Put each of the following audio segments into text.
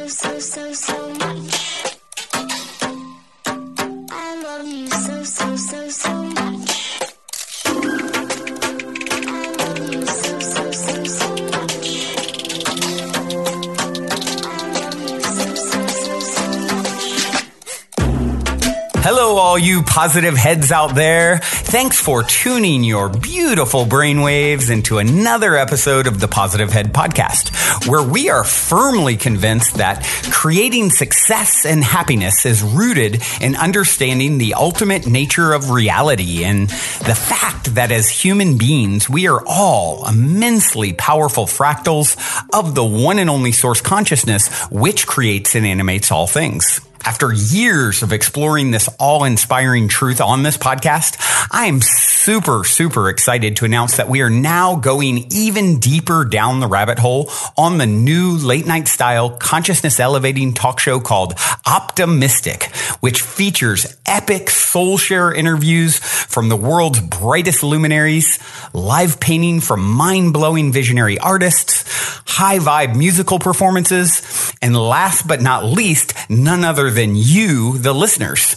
so much. I love you so much. I love you so much. I love you so much. Hello, all you positive heads out there. Thanks for tuning your beautiful brainwaves into another episode of the Positive Head Podcast, where we are firmly convinced that creating success and happiness is rooted in understanding the ultimate nature of reality and the fact that as human beings, we are all immensely powerful fractals of the one and only source consciousness, which creates and animates all things. After years of exploring this awe-inspiring truth on this podcast, I am super excited to announce that we are now going even deeper down the rabbit hole on the new late-night style consciousness-elevating talk show called Optimistic, which features epic soul share interviews from the world's brightest luminaries, live painting from mind-blowing visionary artists, high-vibe musical performances, and last but not least, none other than you, the listeners.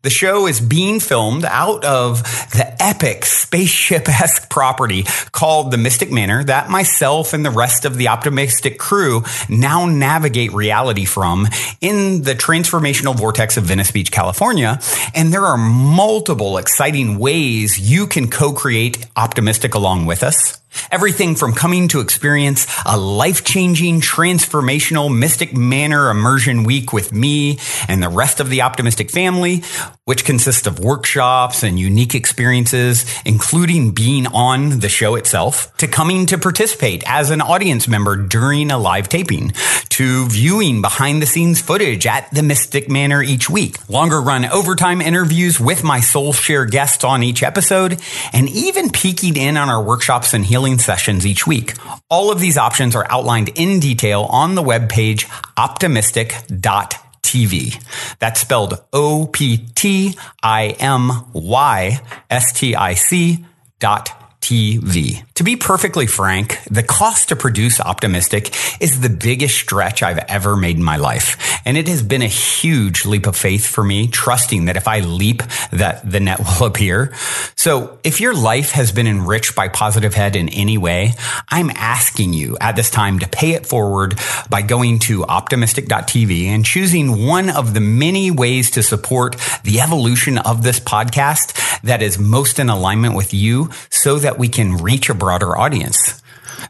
The show is being filmed out of the epic spaceship-esque property called the Mystic Manor that myself and the rest of the Optimistic crew now navigate reality from in the transformational vortex of Venice Beach, California. And there are multiple exciting ways you can co-create Optimistic along with us. Everything from coming to experience a life-changing, transformational Mystic Manor immersion week with me and the rest of the Optimistic family, which consists of workshops and unique experiences, including being on the show itself, to coming to participate as an audience member during a live taping, to viewing behind-the-scenes footage at the Mystic Manor each week, longer-run overtime interviews with my soul share guests on each episode, and even peeking in on our workshops and healing sessions each week. All of these options are outlined in detail on the webpage optimistic.tv. That's spelled OPTIMYSTIC.TV. To be perfectly frank, the cost to produce Optimistic is the biggest stretch I've ever made in my life. And it has been a huge leap of faith for me, trusting that if I leap, that the net will appear. So if your life has been enriched by Positive Head in any way, I'm asking you at this time to pay it forward by going to optimistic.tv and choosing one of the many ways to support the evolution of this podcast that is most in alignment with you so that we can reach a broader audience.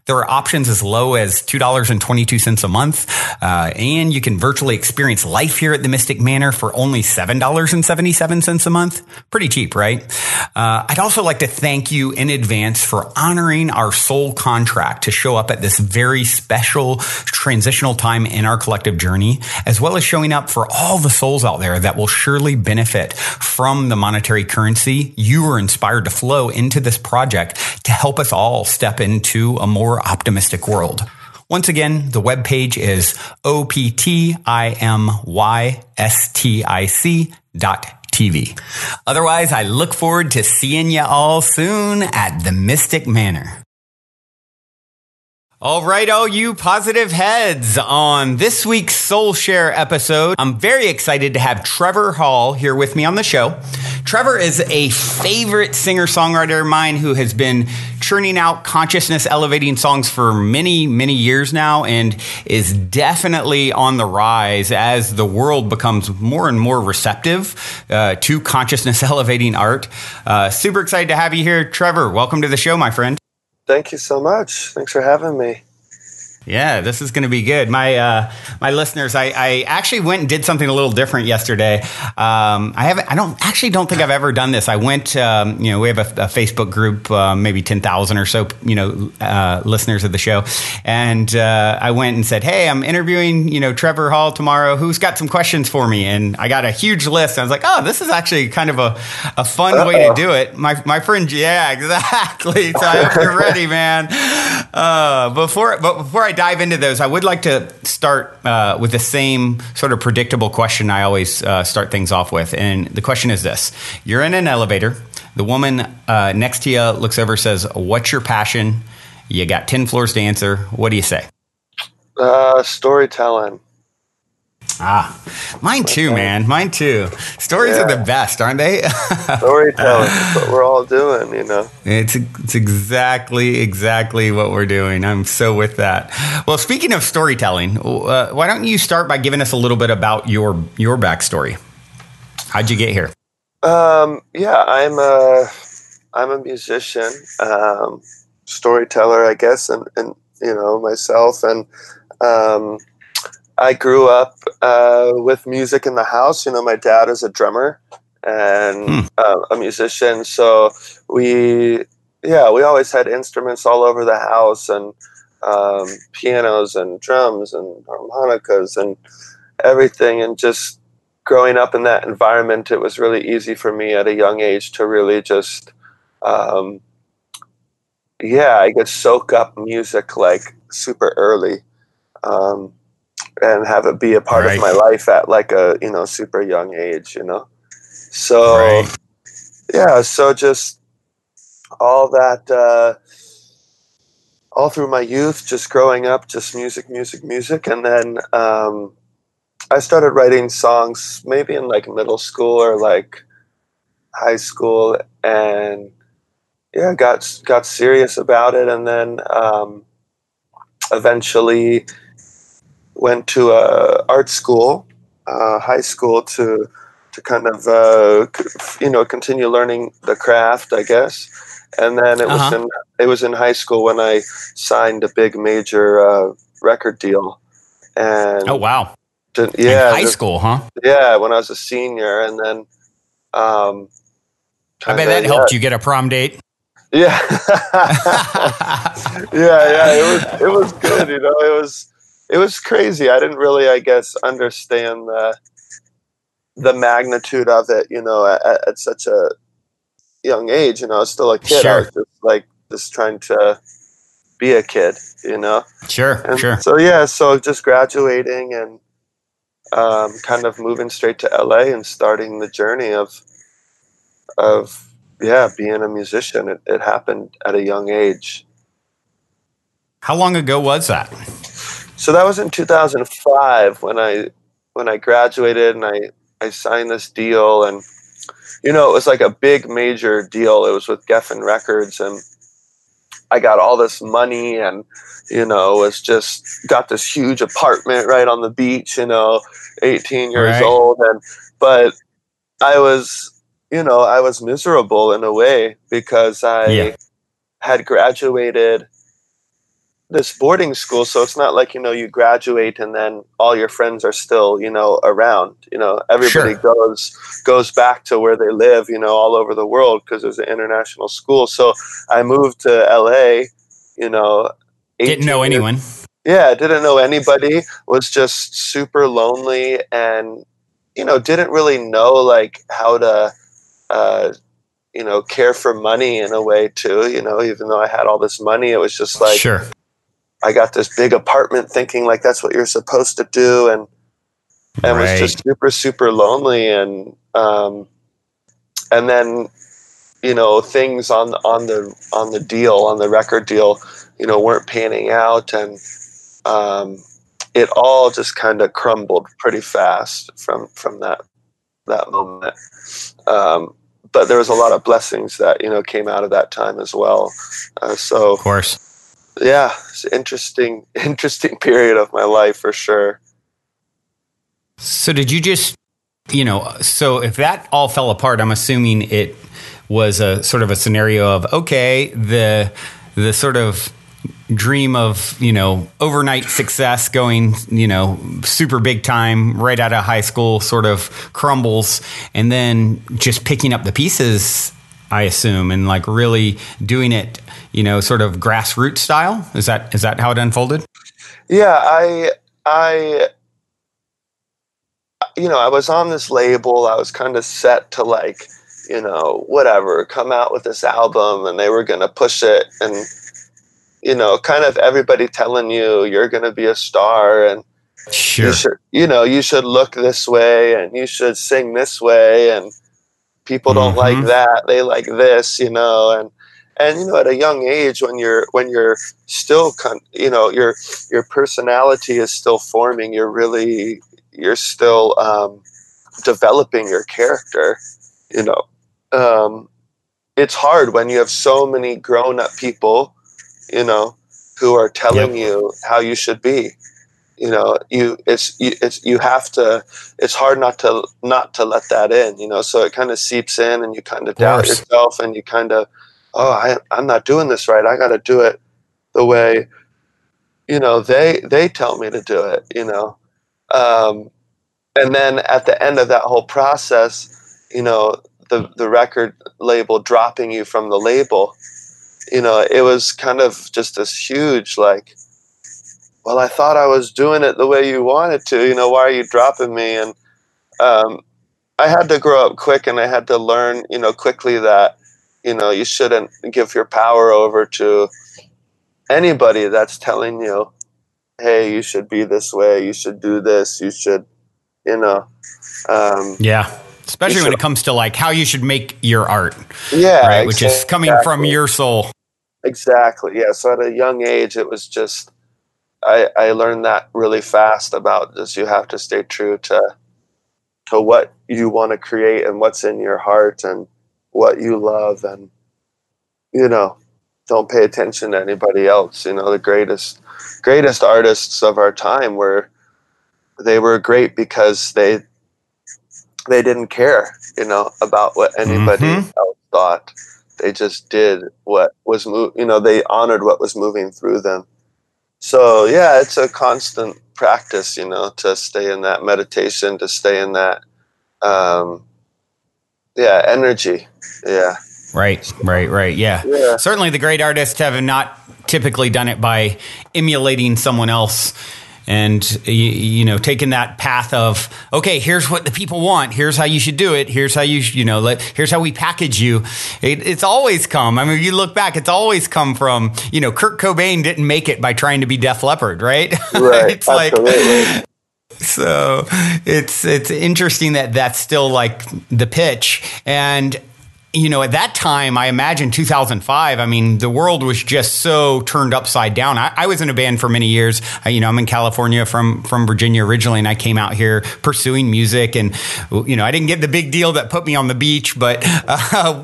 There are options as low as $2.22 a month, and you can virtually experience life here at the Mystic Manor for only $7.77 a month. Pretty cheap, right? I'd also like to thank you in advance for honoring our soul contract to show up at this very special transitional time in our collective journey, as well as showing up for all the souls out there that will surely benefit from the monetary currency you were inspired to flow into this project to help us all step into a more optimistic world. Once again, the webpage is optimistic.tv. Otherwise, I look forward to seeing you all soon at the Mystic Manor. All right, all you positive heads, on this week's Soul Share episode, I'm very excited to have Trevor Hall here with me on the show. Trevor is a favorite singer-songwriter of mine who has been churning out consciousness elevating songs for many years now and is definitely on the rise as the world becomes more and more receptive to consciousness elevating art. Super excited to have you here, Trevor. Welcome to the show, my friend. Thank you so much. Thanks for having me. Yeah, this is going to be good. My listeners, I actually went and did something a little different yesterday. I don't think I've ever done this. I went, we have a Facebook group, maybe 10,000 or so, listeners of the show. And, I went and said, hey, I'm interviewing, Trevor Hall tomorrow. Who's got some questions for me? And I got a huge list. I was like, oh, this is actually kind of a fun way to do it. My friend, yeah, exactly. So I hope you're ready, man. Before I dive into those, I would like to start with the same sort of predictable question I always start things off with. And the question is this. You're in an elevator. The woman next to you looks over, says, what's your passion? You got 10 floors to answer. What do you say? Storytelling. Ah, mine too, thing. man. Mine too. Stories are the best, aren't they? Storytelling is what we're all doing, you know. It's exactly what we're doing. I'm so with that. Well, speaking of storytelling, why don't you start by giving us a little bit about your backstory? How'd you get here? Yeah, I'm a musician, storyteller, I guess, and you know, myself, and um, I grew up with music in the house. You know, my dad is a drummer and a musician, so we always had instruments all over the house, and pianos and drums and harmonicas and everything. And just growing up in that environment, it was really easy for me at a young age to really just um, I could soak up music like super early. Um, and have it be a part of Right. my life at like a, you know, super young age, you know. So Right. yeah, so just all that all through my youth, just growing up, just music, and then I started writing songs maybe in like middle school or like high school, and yeah, got serious about it, and then eventually went to a art school, high school, to kind of you know, continue learning the craft, I guess. And then Uh-huh. it was in high school when I signed a big major record deal, Oh, and wow. In yeah, high school, huh? yeah, when I was a senior, and then um, I kind bet of that helped you get a prom date. yeah, yeah. It was good, you know. It was crazy. I didn't really, I guess, understand the magnitude of it, you know, at such a young age. You know, I was still a kid. I was Sure. just trying to be a kid, you know. Sure. And Sure. so yeah, so just graduating and kind of moving straight to LA and starting the journey of yeah, being a musician. It happened at a young age. How long ago was that? So that was in 2005 when I graduated, and I signed this deal, and you know, it was like a big major deal. It was with Geffen Records, and I got all this money, and you know, was just got this huge apartment right on the beach, you know, 18 years Right. old, and but I was, you know, I was miserable in a way because Yeah. I had graduated this boarding school, so it's not like, you know, you graduate and then all your friends are still, you know, around. You know, everybody Sure. goes back to where they live, you know, all over the world, because it was an international school. So I moved to LA, you know, Didn't know 18 years. anyone. Yeah, didn't know anybody, was just super lonely, and you know, didn't really know like how to uh you know, care for money in a way too. You know, even though I had all this money, it was just like Sure. I got this big apartment thinking like that's what you're supposed to do, and was Right. just super lonely, and then, you know, things on the deal, on the record deal, you know, weren't panning out, and um, it all just kind of crumbled pretty fast from that moment. Um, but there was a lot of blessings that, you know, came out of that time as well. So Of course. yeah, it's an interesting period of my life for sure. So did you just, so if that all fell apart, I'm assuming it was a sort of a scenario of, okay, the sort of dream of, overnight success going, super big time right out of high school sort of crumbles, and then just picking up the pieces, I assume, and like really doing it, sort of grassroots style. Is that how it unfolded? Yeah, I I was on this label. I was kind of set to, like, whatever, come out with this album, and they were going to push it, and kind of everybody telling you you're going to be a star, and you Sure. should, you should look this way, and you should sing this way, and people don't like Mm-hmm. that, they like this, and at a young age, when you're still your personality is still forming, you're really you're still developing your character. You know, it's hard when you have so many grown-up people, you know, who are telling you how you should be. You know, you have to. It's hard not to let that in. You know, so it kind of seeps in, and you kind of doubt yourself, and you kind of, I'm not doing this right. I got to do it the way, you know, they tell me to do it. You know, and then at the end of that whole process, you know, the record label dropping you from the label, you know, it was kind of just this huge, like, well, I thought I was doing it the way you wanted to, you know, why are you dropping me? And I had to grow up quick, and I had to learn, you know, quickly that, you know, you shouldn't give your power over to anybody that's telling you, hey, you should be this way, you should do this, you should, you know. Especially when it comes to like how you should make your art. Yeah. Right. Which is coming from your soul. Exactly. Yeah. So at a young age, it was just, I learned that really fast about just, you have to stay true to what you want to create and what's in your heart and what you love. And, you know, don't pay attention to anybody else. You know, the greatest artists of our time were great because they didn't care, you know, about what anybody else thought. They just did what was they honored what was moving through them. So yeah, it's a constant practice, you know, to stay in that meditation, to stay in that, energy. Yeah. Right. Yeah. Certainly the great artists have not typically done it by emulating someone else and, you know, taking that path of, okay, here's what the people want. Here's how you should do it. Here's how here's how we package you. It's always come. I mean, if you look back, it's always come from, you know, Kurt Cobain didn't make it by trying to be Def Leppard, right? Right. It's like, so it's interesting that that's still like the pitch. And, you know, at that time, I imagine 2005, I mean, the world was just so turned upside down. I was in a band for many years. You know, I'm in California from Virginia originally, and I came out here pursuing music. And, you know, I didn't get the big deal that put me on the beach, but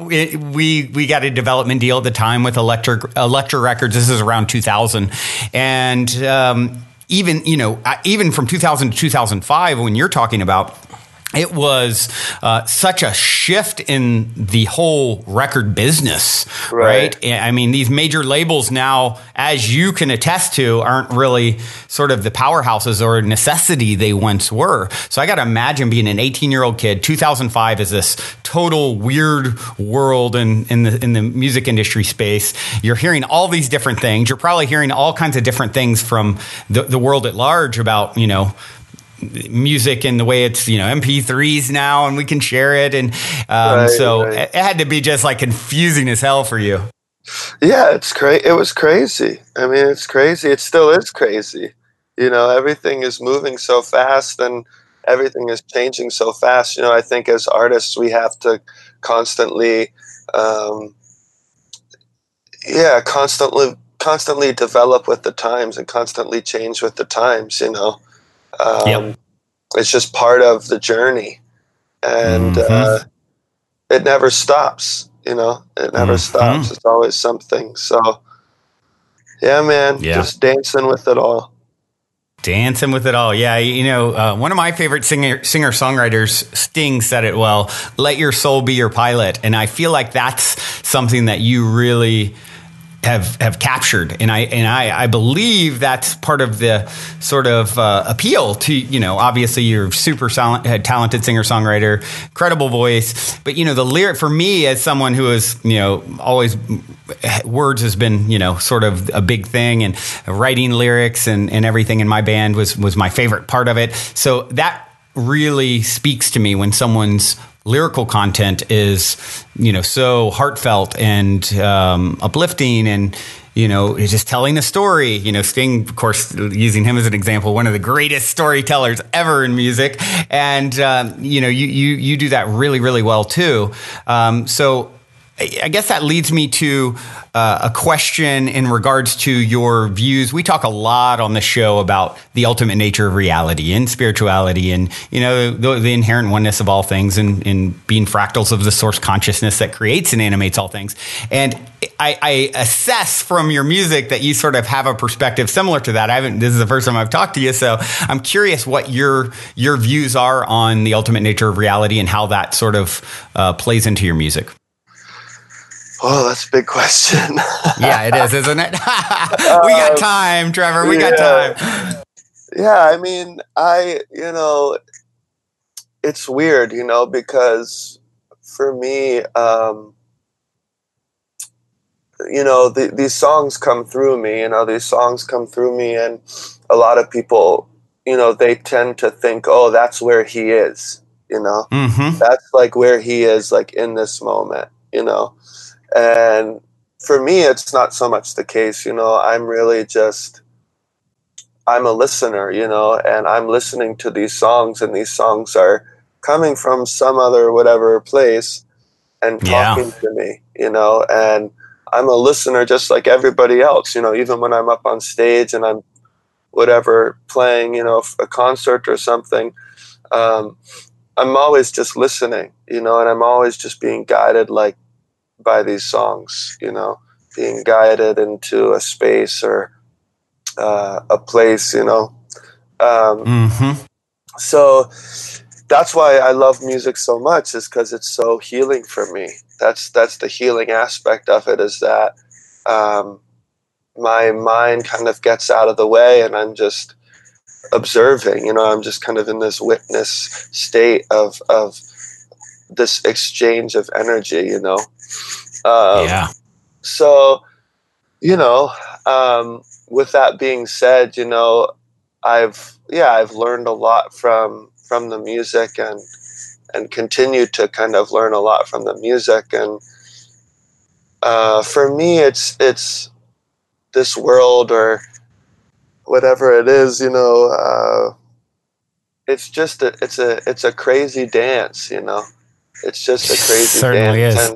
we got a development deal at the time with Elektra Records. This is around 2000. And even from 2000 to 2005, when you're talking about, it was such a shift in the whole record business, right? I mean, these major labels now, as you can attest to, aren't really sort of the powerhouses or necessity they once were. So I got to imagine being an 18-year-old kid. 2005 is this total weird world in the music industry space. You're hearing all these different things. You're probably hearing all kinds of different things from the world at large about, you know, music and the way it's, you know, MP3s now and we can share it. And it had to be just like confusing as hell for you. Yeah, it was crazy. I mean, it's crazy. It still is crazy. You know, everything is moving so fast and everything is changing so fast. You know, I think as artists, we have to constantly develop with the times and constantly change with the times, you know. It's just part of the journey, and it never stops. You know, it never stops. It's always something. So, yeah, man, just dancing with it all. Dancing with it all. Yeah. You know, one of my favorite singer-songwriters, Sting, said it well, let your soul be your pilot. And I feel like that's something that you really have captured. And I believe that's part of the sort of appeal to, you know, obviously you're super talented singer-songwriter, incredible voice. But, you know, the lyric for me as someone who is, you know, always words has been, you know, sort of a big thing, and writing lyrics and everything in my band was my favorite part of it. So that really speaks to me when someone's lyrical content is, you know, so heartfelt and uplifting, and, you know, just telling a story. You know, Sting, of course, using him as an example, one of the greatest storytellers ever in music, and you know, you do that really, really well too. So I guess that leads me to a question in regards to your views. We talk a lot on the show about the ultimate nature of reality and spirituality, and the inherent oneness of all things, and being fractals of the source consciousness that creates and animates all things. And I assess from your music that you sort of have a perspective similar to that. This is the first time I've talked to you, so I'm curious what your views are on the ultimate nature of reality and how that sort of plays into your music. Oh, that's a big question. Yeah, it is, isn't it? We got time, Trevor. We got time. Yeah, I mean, it's weird, because for me, these songs come through me, and a lot of people, they tend to think, oh, that's where he is, Mm-hmm. that's like where he is, like in this moment, And for me, it's not so much the case, I'm really I'm a listener, and I'm listening to these songs, and these songs are coming from some other whatever place and talking to me, and I'm a listener just like everybody else, even when I'm up on stage and I'm whatever playing, a concert or something, I'm always just listening, and I'm always just being guided, like, by these songs, being guided into a space or a place, Mm-hmm. So that's why I love music so much, is because it's so healing for me. That's the healing aspect of it, is that my mind kind of gets out of the way and I'm just observing, I'm just kind of in this witness state of this exchange of energy, So, with that being said, I've learned a lot from the music and continue to kind of learn a lot from the music. And for me, it's this world or whatever it is, it's just it's a crazy dance, It's just a crazy Certainly dance. Is.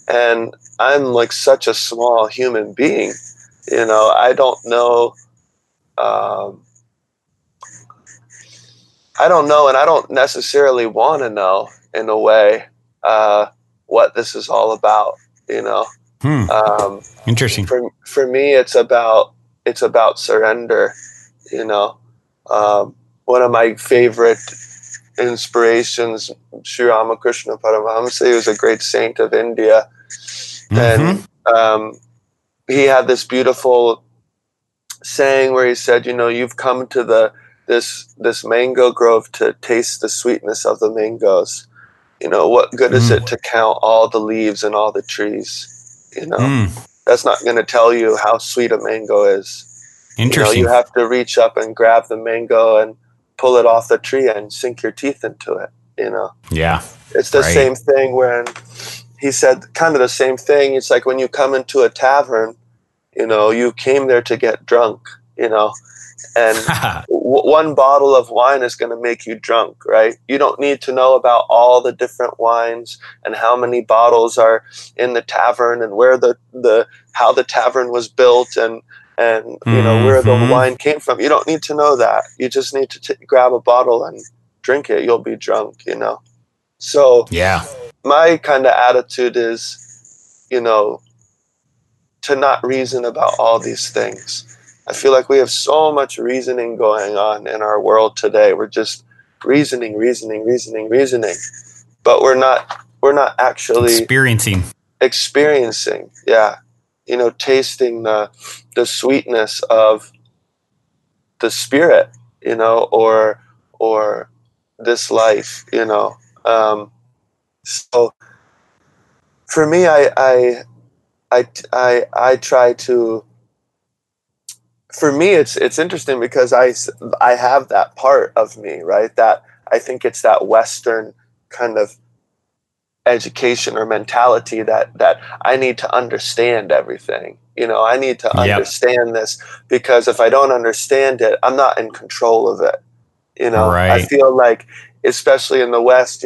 And I'm like such a small human being, I don't know. I don't know, and I don't necessarily want to know, in a way, what this is all about, Interesting. For me, it's about surrender, one of my favorite inspirations, Sri Ramakrishna Paramahamsa. He was a great saint of India. Mm-hmm. And he had this beautiful saying where he said, you've come to this mango grove to taste the sweetness of the mangoes. What good is it to count all the leaves and all the trees? That's not going to tell you how sweet a mango is. Interesting. You have to reach up and grab the mango and pull it off the tree and sink your teeth into it. Yeah. It's the same thing when he said kind of the same thing. It's like when you come into a tavern, you came there to get drunk, and one bottle of wine is going to make you drunk, right? You don't need to know about all the different wines and how many bottles are in the tavern and where how the tavern was built and where the wine came from. You don't need to know that. You just need to grab a bottle and drink it. You'll be drunk, So my kind of attitude is, to not reason about all these things. I feel like we have so much reasoning going on in our world today. We're just reasoning, but we're not actually experiencing. Yeah. Tasting the sweetness of the spirit, or this life, So for me, I try to. For me, it's interesting because I have that part of me, right? That I think it's that Western kind of education or mentality that I need to understand everything. I need to understand this, because if I don't understand it, I'm not in control of it. Right. I feel like, especially in the West,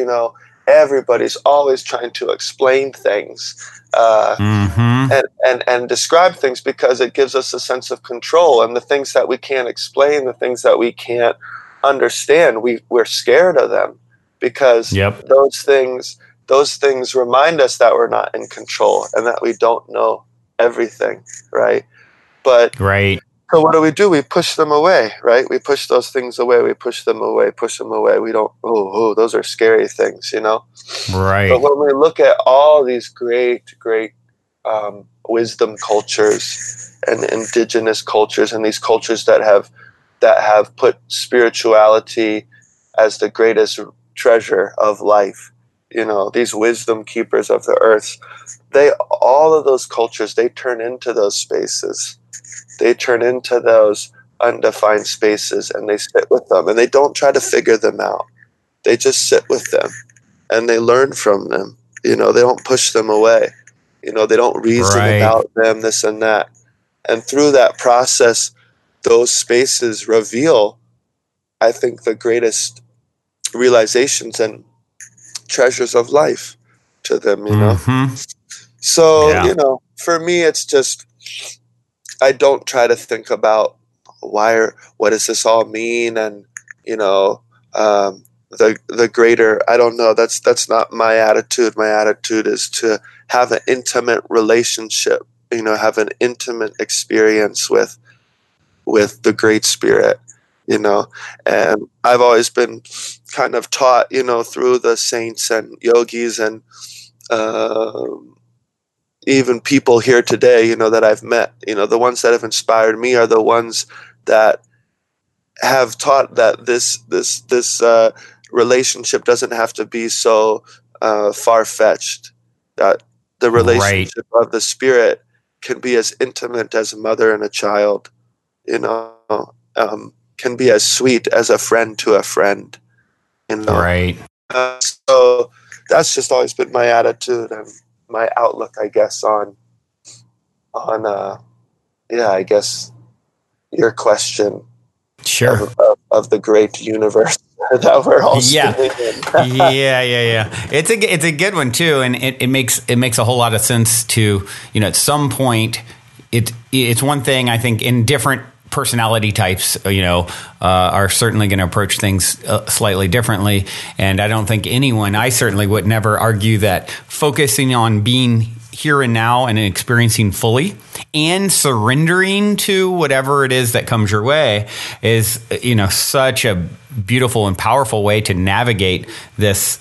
everybody's always trying to explain things and describe things, because it gives us a sense of control. And the things that we can't explain, the things that we can't understand, we're scared of them, because those things remind us that we're not in control and that we don't know everything, right? But so what do? We push them away, right? We push those things away. We push them away. We don't, those are scary things, you know? Right. But when we look at all these great wisdom cultures and indigenous cultures, and these cultures that have put spirituality as the greatest treasure of life, you know, these wisdom keepers of the earth, all of those cultures, they turn into those spaces. They turn into those undefined spaces, and they sit with them, and they don't try to figure them out. They just sit with them and they learn from them. You know, they don't push them away. You know, they don't reason about them, this and that. And through that process, those spaces reveal, I think, the greatest realizations and treasures of life to them, you know? So, you know, for me, it's just, I don't try to think about what does this all mean? And, you know, the greater, I don't know, that's not my attitude. My attitude is to have an intimate relationship, you know, have an intimate experience with the Great Spirit, you know. And I've always been kind of taught, you know, through the saints and yogis and even people here today, you know, that I've met, you know, the ones that have inspired me are the ones that have taught that this relationship doesn't have to be so far-fetched, that the relationship of the Spirit can be as intimate as a mother and a child, you know, can be as sweet as a friend to a friend, you know. So that's just always been my attitude and my outlook, I guess, on I guess your question of the great universe that we're all spinning in. It's a good one too, and it makes a whole lot of sense to, you know, at some point it's one thing, I think, in different personality types, you know, are certainly going to approach things slightly differently. And I don't think I certainly would never argue that focusing on being here and now and experiencing fully and surrendering to whatever it is that comes your way is, you know, such a beautiful and powerful way to navigate this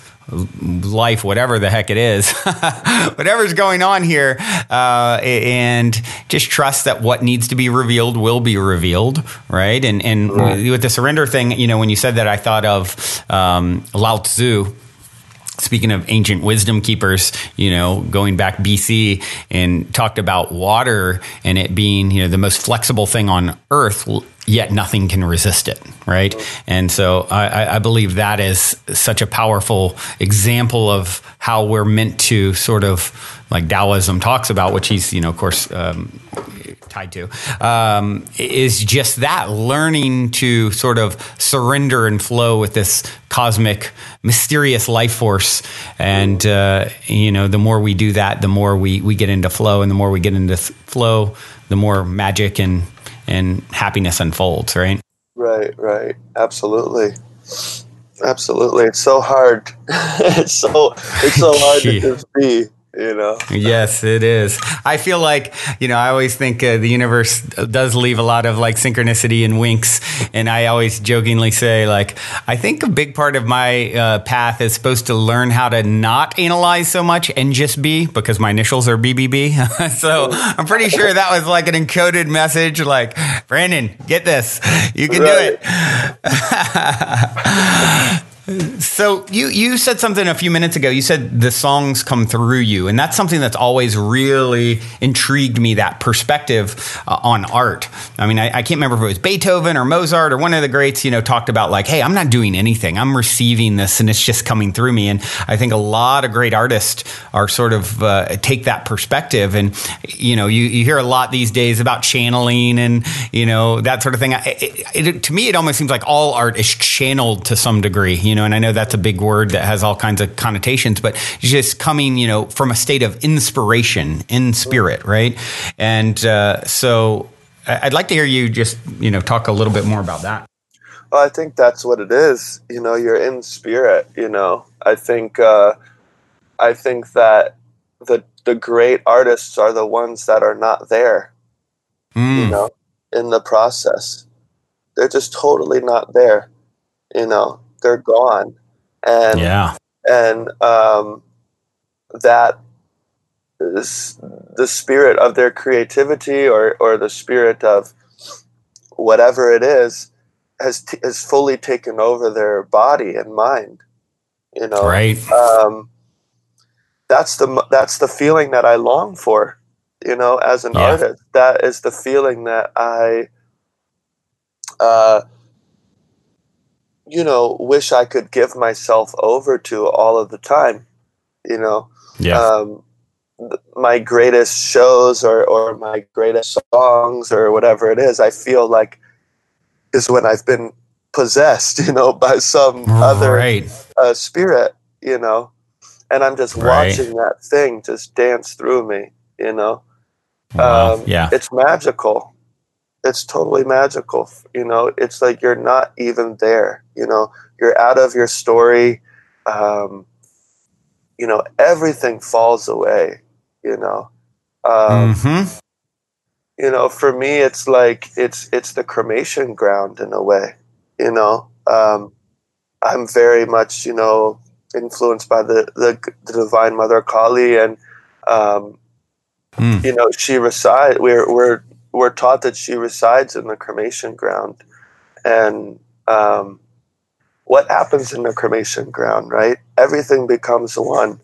life, whatever the heck it is, whatever's going on here, and just trust that what needs to be revealed will be revealed, right? And with the surrender thing, you know, when you said that, I thought of Lao Tzu. Speaking of ancient wisdom keepers, you know, going back BC, and talked about water and it being, you know, the most flexible thing on earth, yet nothing can resist it, right? And so I believe that is such a powerful example of how we're meant to sort of, like Taoism talks about, which he's, you know, of course, tied to, is just that, learning to sort of surrender and flow with this cosmic, mysterious life force. And, you know, the more we do that, the more we get into flow, and the more we get into flow, the more magic and happiness unfolds, right? Right. Absolutely. It's so hard. it's so hard to just be, you know? Yes, it is. I feel like, you know, I always think the universe does leave a lot of like synchronicity and winks. And I always jokingly say, like, I think a big part of my path is supposed to learn how to not analyze so much and just be, because my initials are BBB. So I'm pretty sure that was like an encoded message, like, Brandon, get this. You can do it. So you said something a few minutes ago. You said the songs come through you, and that's something that's always really intrigued me, that perspective on art. I mean, I can't remember if it was Beethoven or Mozart or one of the greats, you know, talked about like, hey, I'm not doing anything. I'm receiving this and it's just coming through me. And I think a lot of great artists are sort of take that perspective. And, you know, you hear a lot these days about channeling and, you know, that sort of thing. To me, it almost seems like all art is channeled to some degree. You and I know that's a big word that has all kinds of connotations, but just coming, from a state of inspiration in spirit, right? And so I'd like to hear you just, talk a little bit more about that. Well, I think that's what it is. You're in spirit. I think that the great artists are the ones that are not there. In the process, they're just totally not there. They're gone, and that is the spirit of their creativity, or the spirit of whatever it is, has fully taken over their body and mind. Right. That's the feeling that I long for. As an artist, that is the feeling that I, wish I could give myself over to all of the time. My greatest shows or my greatest songs or whatever it is, I feel like is when I've been possessed, by some other spirit, and I'm just watching that thing just dance through me, Wow. It's magical. It's totally magical. It's like you're not even there. You're out of your story. Everything falls away. For me, it's like it's the cremation ground in a way. I'm very much influenced by the Divine Mother Kali, and she resides. We're taught that she resides in the cremation ground, and what happens in the cremation ground, right? Everything becomes one.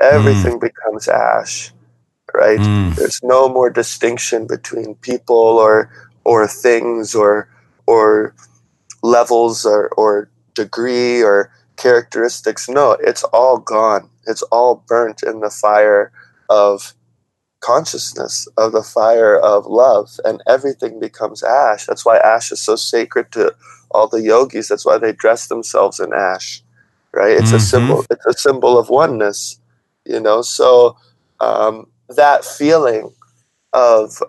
Everything becomes ash, right? There's no more distinction between people or things or levels or degree or characteristics. No, it's all gone. It's all burnt in the fire of consciousness, of the fire of love, and everything becomes ash. That's why ash is so sacred to all the yogis. That's why they dress themselves in ash, right? It's a symbol. It's a symbol of oneness, So that feeling of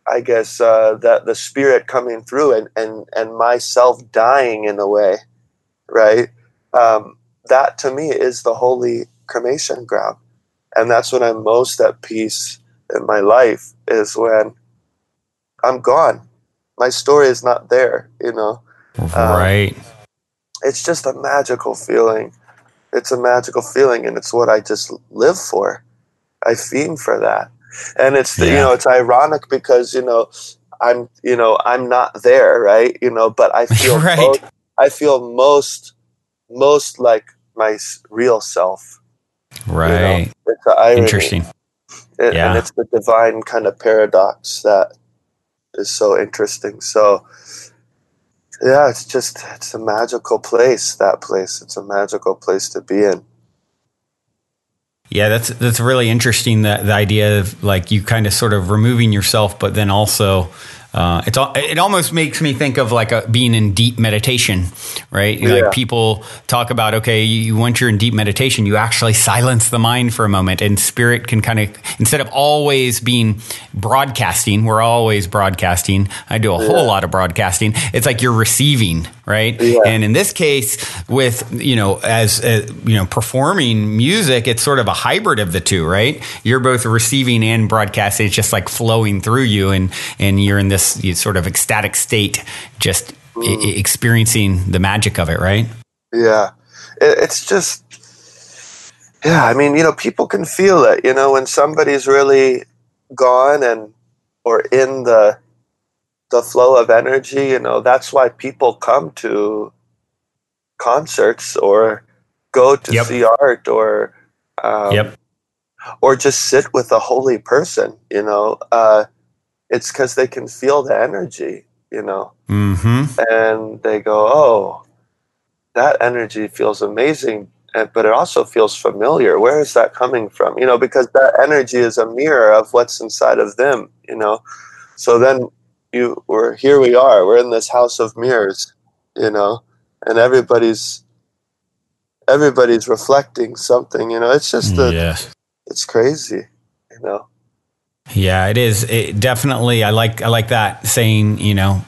I guess that the spirit coming through and myself dying in a way, right? That to me is the holy cremation ground. And that's when I'm most at peace in my life, is when I'm gone. My story is not there, Right. It's just a magical feeling. It's a magical feeling, and it's what I just live for. I fiend for that. And it's it's ironic because I'm not there, right? But I feel I feel most like my real self. Right. It's the irony. Interesting. And it's the divine kind of paradox that is so interesting. So, it's a magical place, that place. It's a magical place to be in. Yeah, that's really interesting, the idea of like you kind of sort of removing yourself, but then also it almost makes me think of like being in deep meditation, right? Like people talk about, okay, once you're in deep meditation, you actually silence the mind for a moment, and spirit can kind of, instead of always being broadcasting, we're always broadcasting. I do a whole lot of broadcasting. It's like you're receiving, right? Yeah. And in this case, with as performing music, it's sort of a hybrid of the two, right? You're both receiving and broadcasting. It's just like flowing through you, and you're in this sort of ecstatic state, just experiencing the magic of it, right? Yeah, it's just, I mean, people can feel it, when somebody's really gone or in the flow of energy, that's why people come to concerts or go to see art or just sit with a holy person, it's because they can feel the energy, and they go, oh, that energy feels amazing, but it also feels familiar. Where is that coming from? Because that energy is a mirror of what's inside of them, So then here we are, we're in this house of mirrors, and everybody's reflecting something, you know. It's just it's crazy, you know. Yeah, it is. It definitely, I like that saying, you know,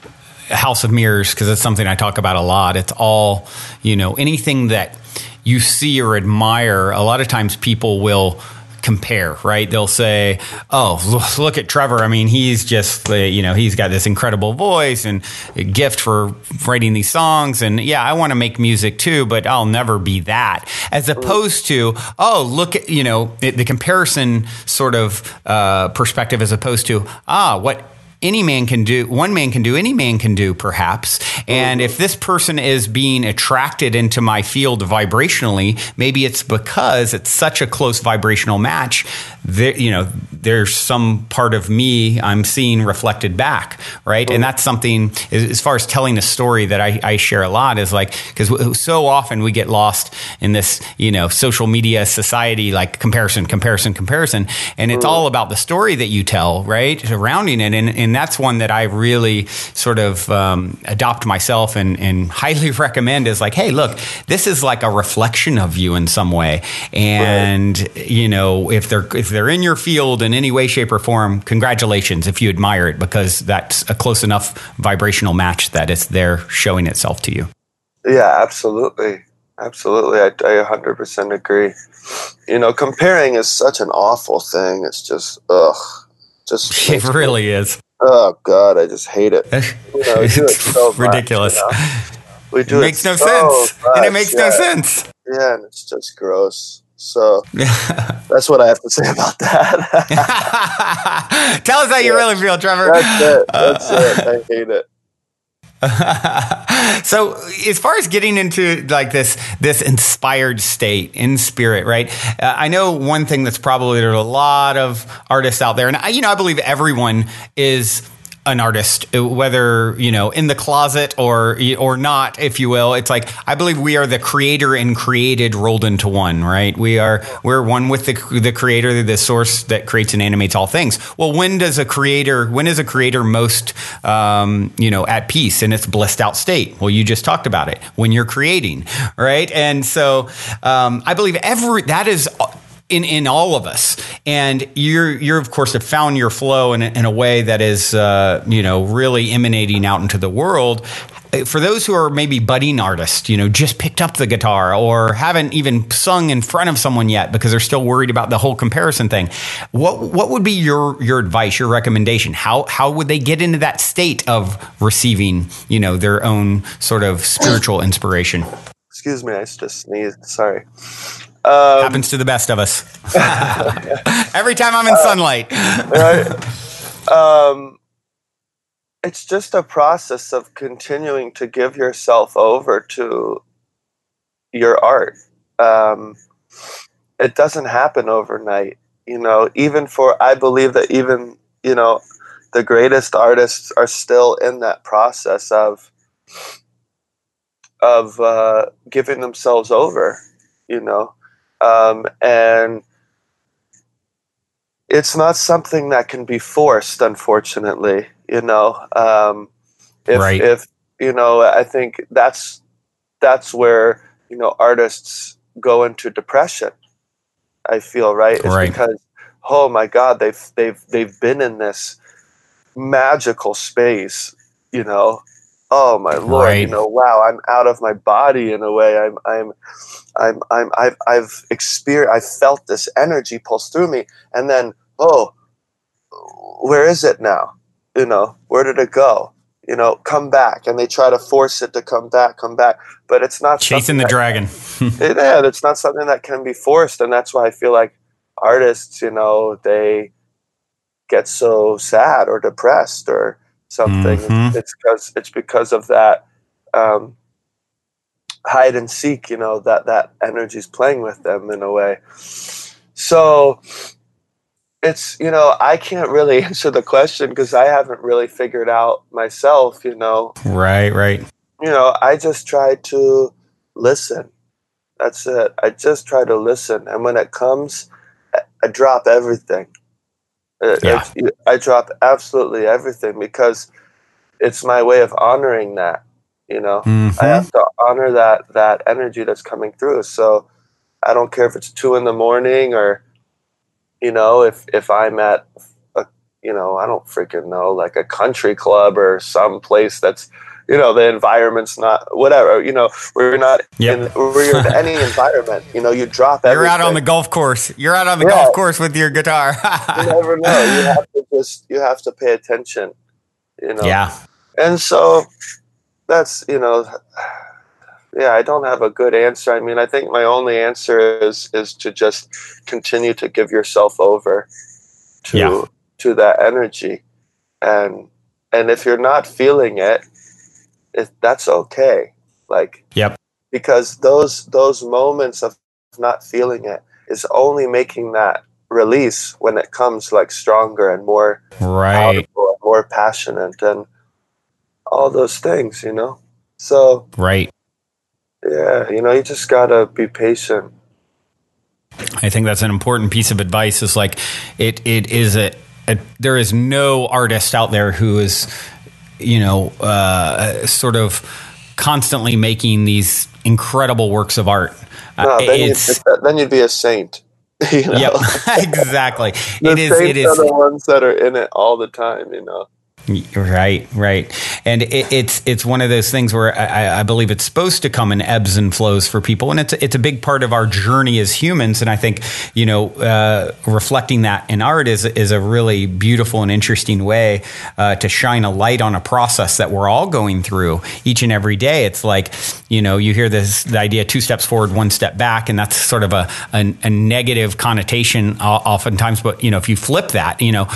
House of Mirrors, because it's something I talk about a lot. It's all, you know, anything that you see or admire, a lot of times people will compare, right? They'll say, oh, look at Trevor. I mean, he's just, you know, he's got this incredible voice and a gift for writing these songs. And yeah, I want to make music too, but I'll never be that. As opposed to, oh, look at, you know, the comparison sort of perspective, as opposed to, what any man can do, one man can do, any man can do, perhaps. And if this person is being attracted into my field vibrationally, maybe it's because it's such a close vibrational match. There, you know, there's some part of me I'm seeing reflected back, right? And that's something, as far as telling a story, that I share a lot, is like, because so often we get lost in this, you know, social media society, like comparison, and it's all about the story that you tell, right, surrounding it. And that's one that I really sort of adopt myself and highly recommend, is like, hey, look, this is like a reflection of you in some way. And, you know, if they're in your field in any way, shape, or form, congratulations if you admire it, because that's a close enough vibrational match that it's there showing itself to you. Yeah, absolutely. Absolutely. I 100% agree. You know, comparing is such an awful thing. It's just, It really is. Oh God, I just hate it. You know, we do it so ridiculous. Much, you know? We do it makes it no so sense, much, and it makes no sense. Yeah, and it's just gross. So that's what I have to say about that. Tell us how you really feel, Trevor. That's it. I hate it. So as far as getting into like this inspired state in spirit, right? I know one thing that's probably, there's a lot of artists out there, and I believe everyone is an artist, whether, you know, in the closet or not, if you will. It's like, I believe we are the creator and created rolled into one, right? We're one with the creator, the source that creates and animates all things. Well, when is a creator most, at peace in its blissed out state? Well, you just talked about it, when you're creating, right? And so, I believe that is in all of us. And you're of course have found your flow in a way that is, really emanating out into the world. For those who are maybe budding artists, just picked up the guitar or haven't even sung in front of someone yet because they're still worried about the whole comparison thing, what would be your advice, your recommendation? How would they get into that state of receiving, their own sort of spiritual inspiration? Excuse me, I just sneezed. Sorry. Happens to the best of us. Every time I'm in sunlight. Right. It's just a process of continuing to give yourself over to your art. It doesn't happen overnight, I believe that even, the greatest artists are still in that process of giving themselves over, and it's not something that can be forced, unfortunately. If I think that's where artists go into depression. I feel right. It's because, oh my God, they've been in this magical space. Oh my Lord, wow, I'm out of my body in a way. I've experienced, I've felt this energy pulse through me, and then, where is it now? Where did it go? Come back, and they try to force it to come back, but it's not chasing the dragon. It's not something that can be forced, and that's why I feel like artists, they get so sad or depressed or something. Mm-hmm. It's because of that hide and seek, that energy's playing with them in a way. So it's, I can't really answer the question because I haven't really figured out myself, Right. I just try to listen. That's it. I just try to listen. And when it comes, I drop everything. I drop absolutely everything because it's my way of honoring that, You know, I Mm-hmm. have to honor that energy that's coming through. So I don't care if it's 2 a.m. or, you know, if I'm at a, you know, I don't freaking know, like a country club or some place that's, you know, the environment's not whatever, you know, Yep. we're in any environment, you know, you drop You're out on everything. the golf course. You're out on the Yeah, golf course with your guitar. you never know. You have to pay attention, you know. Yeah. And so that's, you know, yeah, I don't have a good answer. I mean, I think my only answer is to just continue to give yourself over Yeah. to that energy, and if you're not feeling it, that's okay. Like, Yep. because those moments of not feeling it is only making that release when it comes like stronger and more Right. powerful and more passionate and all those things, you know. So Right. yeah, you know, you just gotta be patient. I think that's an important piece of advice. Is like it is there is no artist out there who is, you know, sort of constantly making these incredible works of art. No, then you'd be a saint. You know? Yep, exactly. The It is. It saints is. are the ones that are in it all the time, you know. Right, and it's one of those things where I believe it's supposed to come in ebbs and flows for people, and it's a big part of our journey as humans. And I think, you know, reflecting that in art is a really beautiful and interesting way to shine a light on a process that we're all going through each and every day. It's like, you know, you hear the idea 2 steps forward, 1 step back, and that's sort of a negative connotation oftentimes. But you know, if you flip that, you know,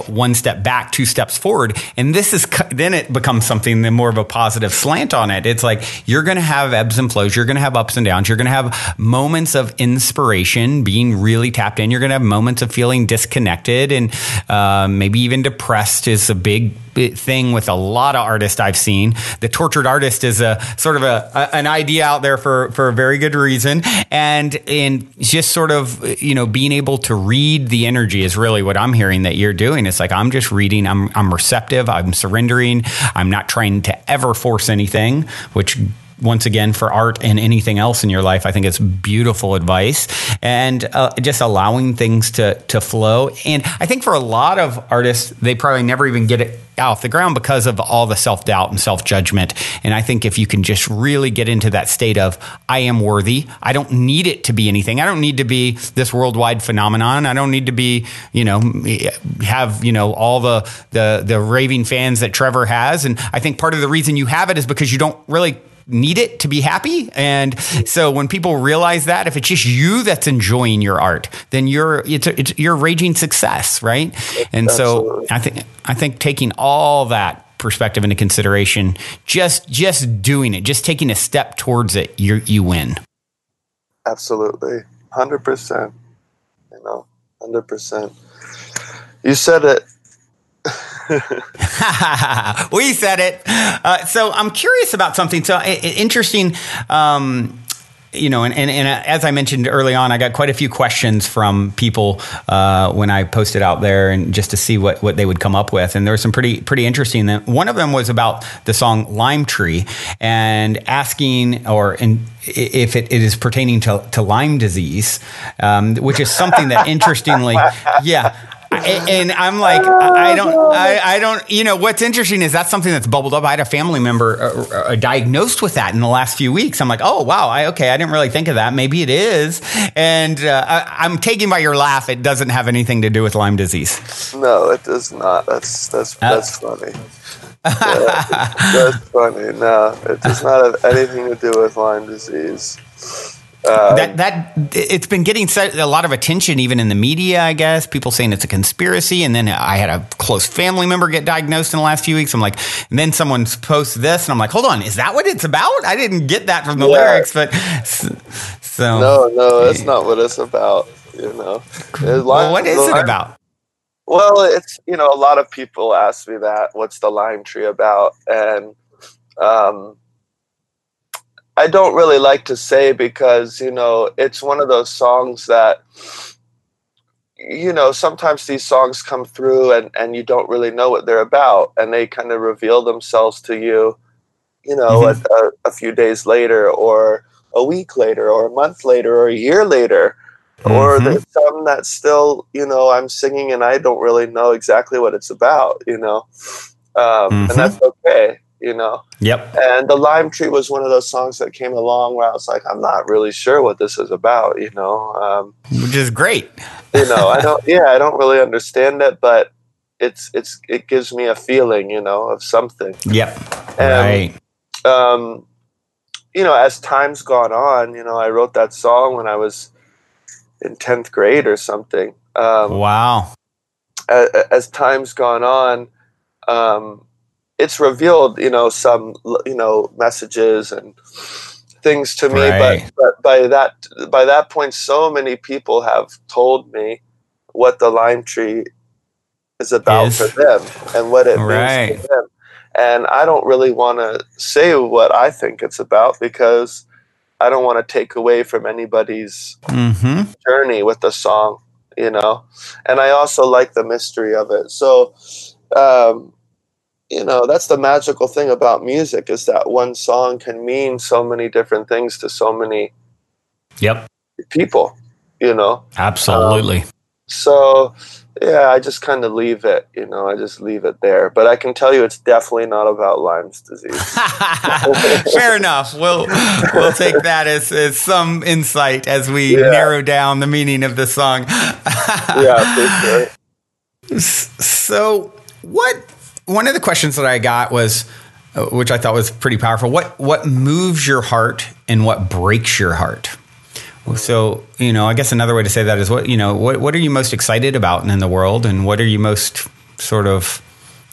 1 step back, 2 steps forward, and then it becomes something then more of a positive slant on it. It's like you're going to have ebbs and flows, you're going to have ups and downs, you're going to have moments of inspiration, being really tapped in, you're going to have moments of feeling disconnected and maybe even depressed is a big thing with a lot of artists I've seen. The tortured artist is a sort of an idea out there for a very good reason, and just sort of, you know, being able to read the energy is really what I'm hearing that you're doing. It's like I'm just reading, I'm receptive, I'm surrendering, I'm not trying to ever force anything, which once again, for art and anything else in your life, I think it's beautiful advice, and just allowing things to flow. And I think for a lot of artists, they probably never even get it off the ground because of all the self-doubt and self-judgment. And I think if you can just really get into that state of, I am worthy, I don't need it to be anything. I don't need to be this worldwide phenomenon. I don't need to be, you know, have, you know, all the raving fans that Trevor has. And I think part of the reason you have it is because you don't really need it to be happy. And so when people realize that, if it's just you that's enjoying your art, then you're raging success, right? And Absolutely. so I think taking all that perspective into consideration, just doing it, just taking a step towards it, you win. Absolutely. 100%. You know, 100%. You said it. We said it. So I'm curious about something. So interesting. You know, and as I mentioned early on, I got quite a few questions from people when I posted out there, and just to see what they would come up with. And there was some pretty interesting. One of them was about the song "Lime Tree" and asking if it is pertaining to Lyme disease, which is something that interestingly, yeah. And I'm like, I don't, you know, what's interesting is that's something that's bubbled up. I had a family member diagnosed with that in the last few weeks. I'm like, oh, wow. I didn't really think of that. Maybe it is. And I'm taking by your laugh. It doesn't have anything to do with Lyme disease. No, it does not. That's funny. That's funny. No, it does not have anything to do with Lyme disease. That it's been getting a lot of attention, even in the media, I guess. People saying it's a conspiracy. And then I had a close family member get diagnosed in the last few weeks. I'm like, and then someone posts this, and I'm like, hold on, is that what it's about? I didn't get that from the lyrics, but so no, that's not what it's about. You know, well, what is it about? Well, it's, you know, a lot of people ask me that. What's the lime tree about? And I don't really like to say, because, you know, it's one of those songs that, sometimes these songs come through and you don't really know what they're about, and they kind of reveal themselves to you, Mhm. a few days later, or a week later, or a month later, or a year later. Or Mhm. there's some that still, I'm singing and I don't really know exactly what it's about, and that's Mhm. okay. Yep. And the Lime Tree was one of those songs that came along where I was like, I'm not really sure what this is about. Which is great. I don't really understand it, but it gives me a feeling, of something. Yep. And, Right. um, as time's gone on, I wrote that song when I was in 10th grade or something. Wow. As time's gone on, um, it's revealed, some, messages and things to me, but, Right. but by that point, so many people have told me what the Lime Tree is about for Is them and what it means to right. them. And I don't really want to say what I think it's about, because I don't want to take away from anybody's Mhm. journey with the song. And I also like the mystery of it. So, um, that's the magical thing about music, is that one song can mean so many different things to so many Yep. people, you know. Um, Absolutely. so, yeah, I just kind of leave it, I just leave it there. But I can tell you it's definitely not about Lyme's disease. Fair enough. We'll take that as some insight as we Yeah, narrow down the meaning of the song. yeah, for sure. So, one of the questions that I got was, which I thought was pretty powerful. What moves your heart and what breaks your heart? So, I guess another way to say that is what are you most excited about in the world, and what are you most sort of,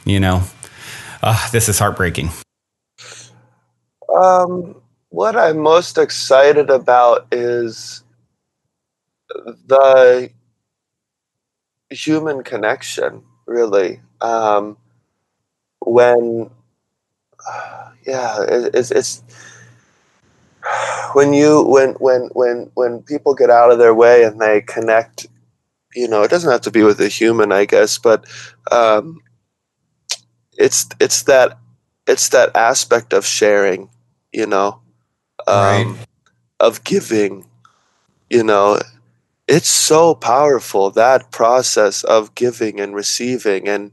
this is heartbreaking. What I'm most excited about is the human connection, really. When, yeah, it's when people get out of their way and they connect. It doesn't have to be with a human, I guess, but um, it's that aspect of sharing, you know, Right. um, of giving. You know, it's so powerful, that process of giving and receiving, and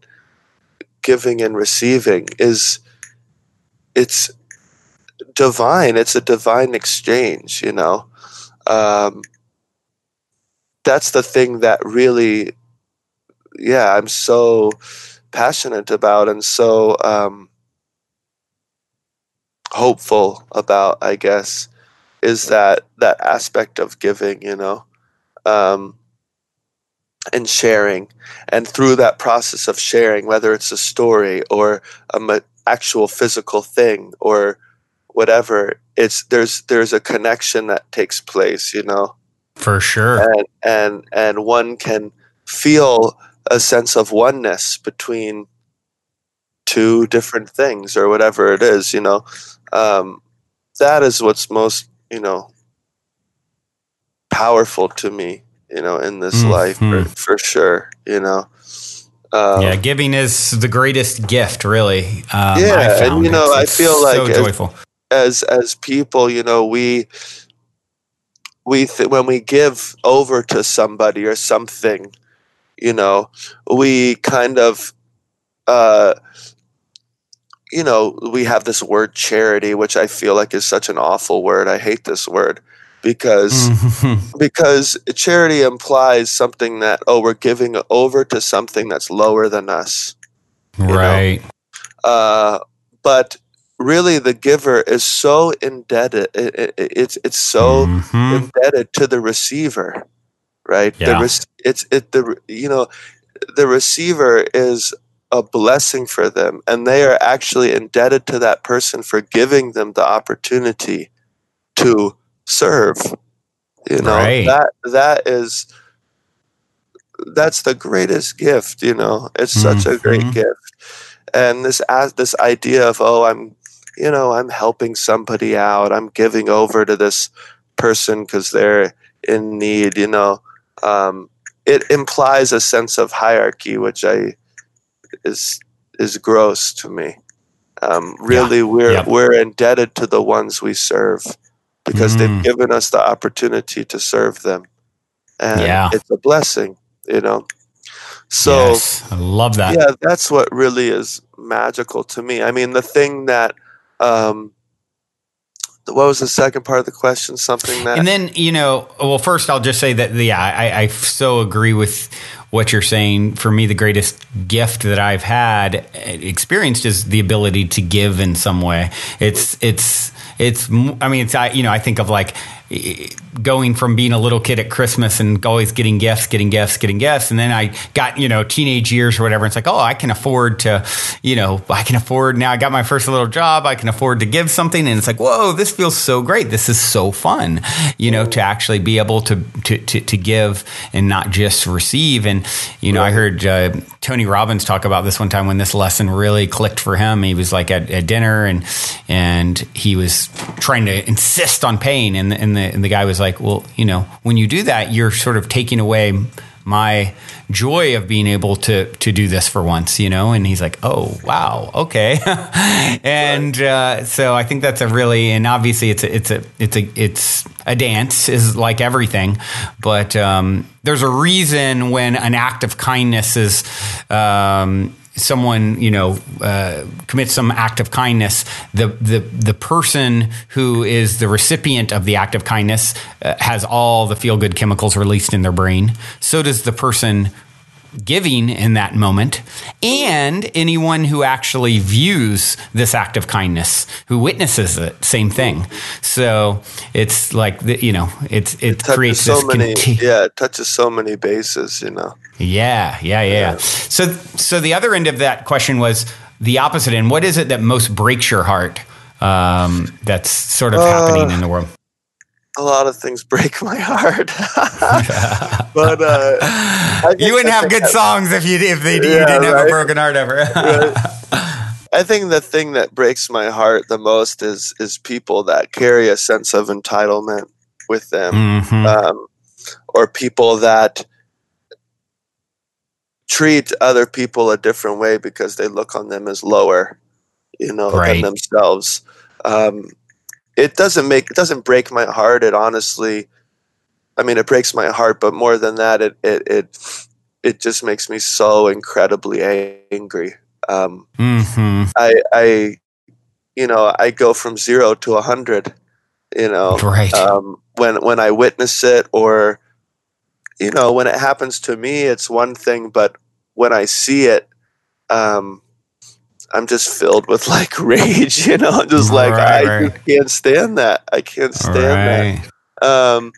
giving and receiving it's divine. It's a divine exchange. Um, that's the thing that really, yeah, I'm so passionate about, and so hopeful about, I guess, is that aspect of giving, um, and sharing. And through that process of sharing, whether it's a story or actual physical thing or whatever, there's a connection that takes place. For sure. And one can feel a sense of oneness between two different things or whatever it is. um, that is what's most powerful to me, in this life, Hmm. for sure. Yeah, um, giving is the greatest gift, really. I yeah, and found I it's feel like so joyful. as people, when we give over to somebody or something, we kind of uh, we have this word charity, which I feel like is such an awful word. I hate this word, because Mhm. charity implies something that, oh, we're giving over to something that's lower than us, you know. Right. But really, the giver is so indebted. It's so Hmm. indebted to the receiver, right? Yeah. The receiver is a blessing for them, and they are actually indebted to that person for giving them the opportunity to serve. Right. That's the greatest gift. It's such a great Hmm. gift. And this idea of, oh, I'm helping somebody out, I'm giving over to this person because they're in need. um, it implies a sense of hierarchy, which is gross to me. Really, we're indebted to the ones we serve because they've given us the opportunity to serve them, and it's a blessing, So yes, I love that. Yeah, that's what really is magical to me. I mean, the thing that what was the second part of the question? Something that, and then well, first I'll just say that I so agree with what you're saying. For me, the greatest gift that I've had experienced is the ability to give in some way. I think of like going from being a little kid at Christmas and always getting gifts. And then I got, teenage years or whatever. It's like, oh, I can afford now I got my first little job. I can afford to give something. And it's like, whoa, this feels so great. This is so fun, to actually be able to give and not just receive. And, I heard Tony Robbins talk about this one time when this lesson really clicked for him. He was like at dinner and he was trying to insist on paying. And the guy was like, well, when you do that, you're sort of taking away my joy of being able to do this for once, and he's like, oh, wow. Okay. And, so I think that's and obviously it's a dance is like everything, but, there's a reason when an act of kindness is, someone commits some act of kindness, the person who is the recipient of the act of kindness has all the feel good chemicals released in their brain. So does the person giving in that moment, and anyone who actually views this act of kindness, who witnesses it, same thing. So it's like it creates this it touches so many bases, Yeah. So the other end of that question was the opposite end. What is it that most breaks your heart? That's sort of happening in the world. A lot of things break my heart, but you wouldn't have good songs if you didn't have a broken heart ever. Right. I think the thing that breaks my heart the most is people that carry a sense of entitlement with them, or people that treat other people a different way because they look on them as lower, than themselves. It doesn't break my heart. It honestly, it breaks my heart, but more than that, it just makes me so incredibly angry. I go from 0 to 100, right. When I witness it, or, when it happens to me, it's one thing, but when I see it, I'm just filled with like rage, I'm just like, I can't stand that. I can't stand that.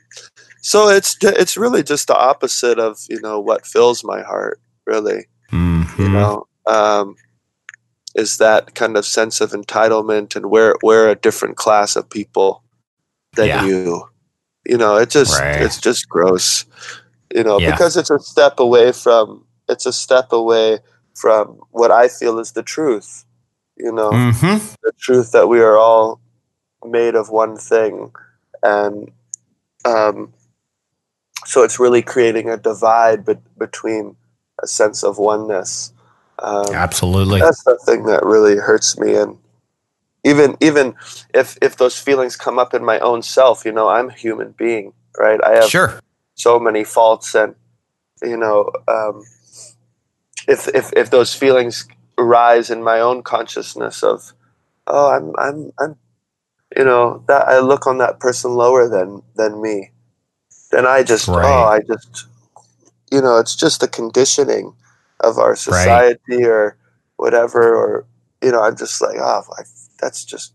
So it's really just the opposite of, what fills my heart, really, is that kind of sense of entitlement, and we're a different class of people than you. It's just gross, because it's a step away from what I feel is the truth, the truth that we are all made of one thing. And so it's really creating a divide between a sense of oneness. Absolutely. That's the thing that really hurts me. And even if those feelings come up in my own self, I'm a human being, right? I have so many faults, and, if those feelings arise in my own consciousness of, oh, I'm that I look on that person lower than me, then I just it's just the conditioning of our society or whatever, or I'm just like, that's just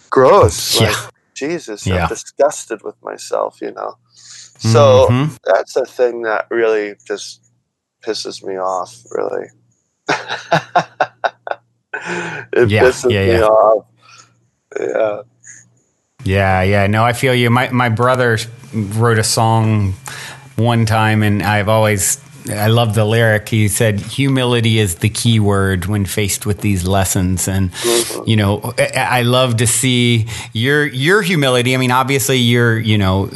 gross. Like, Jesus, I'm disgusted with myself, So that's a thing that really just pisses me off, really. It pisses me off. Yeah. No, I feel you. My brother wrote a song one time, and I've always I love the lyric. He said, humility is the key word when faced with these lessons. And, you know, I love to see your humility. I mean, obviously you're, you know,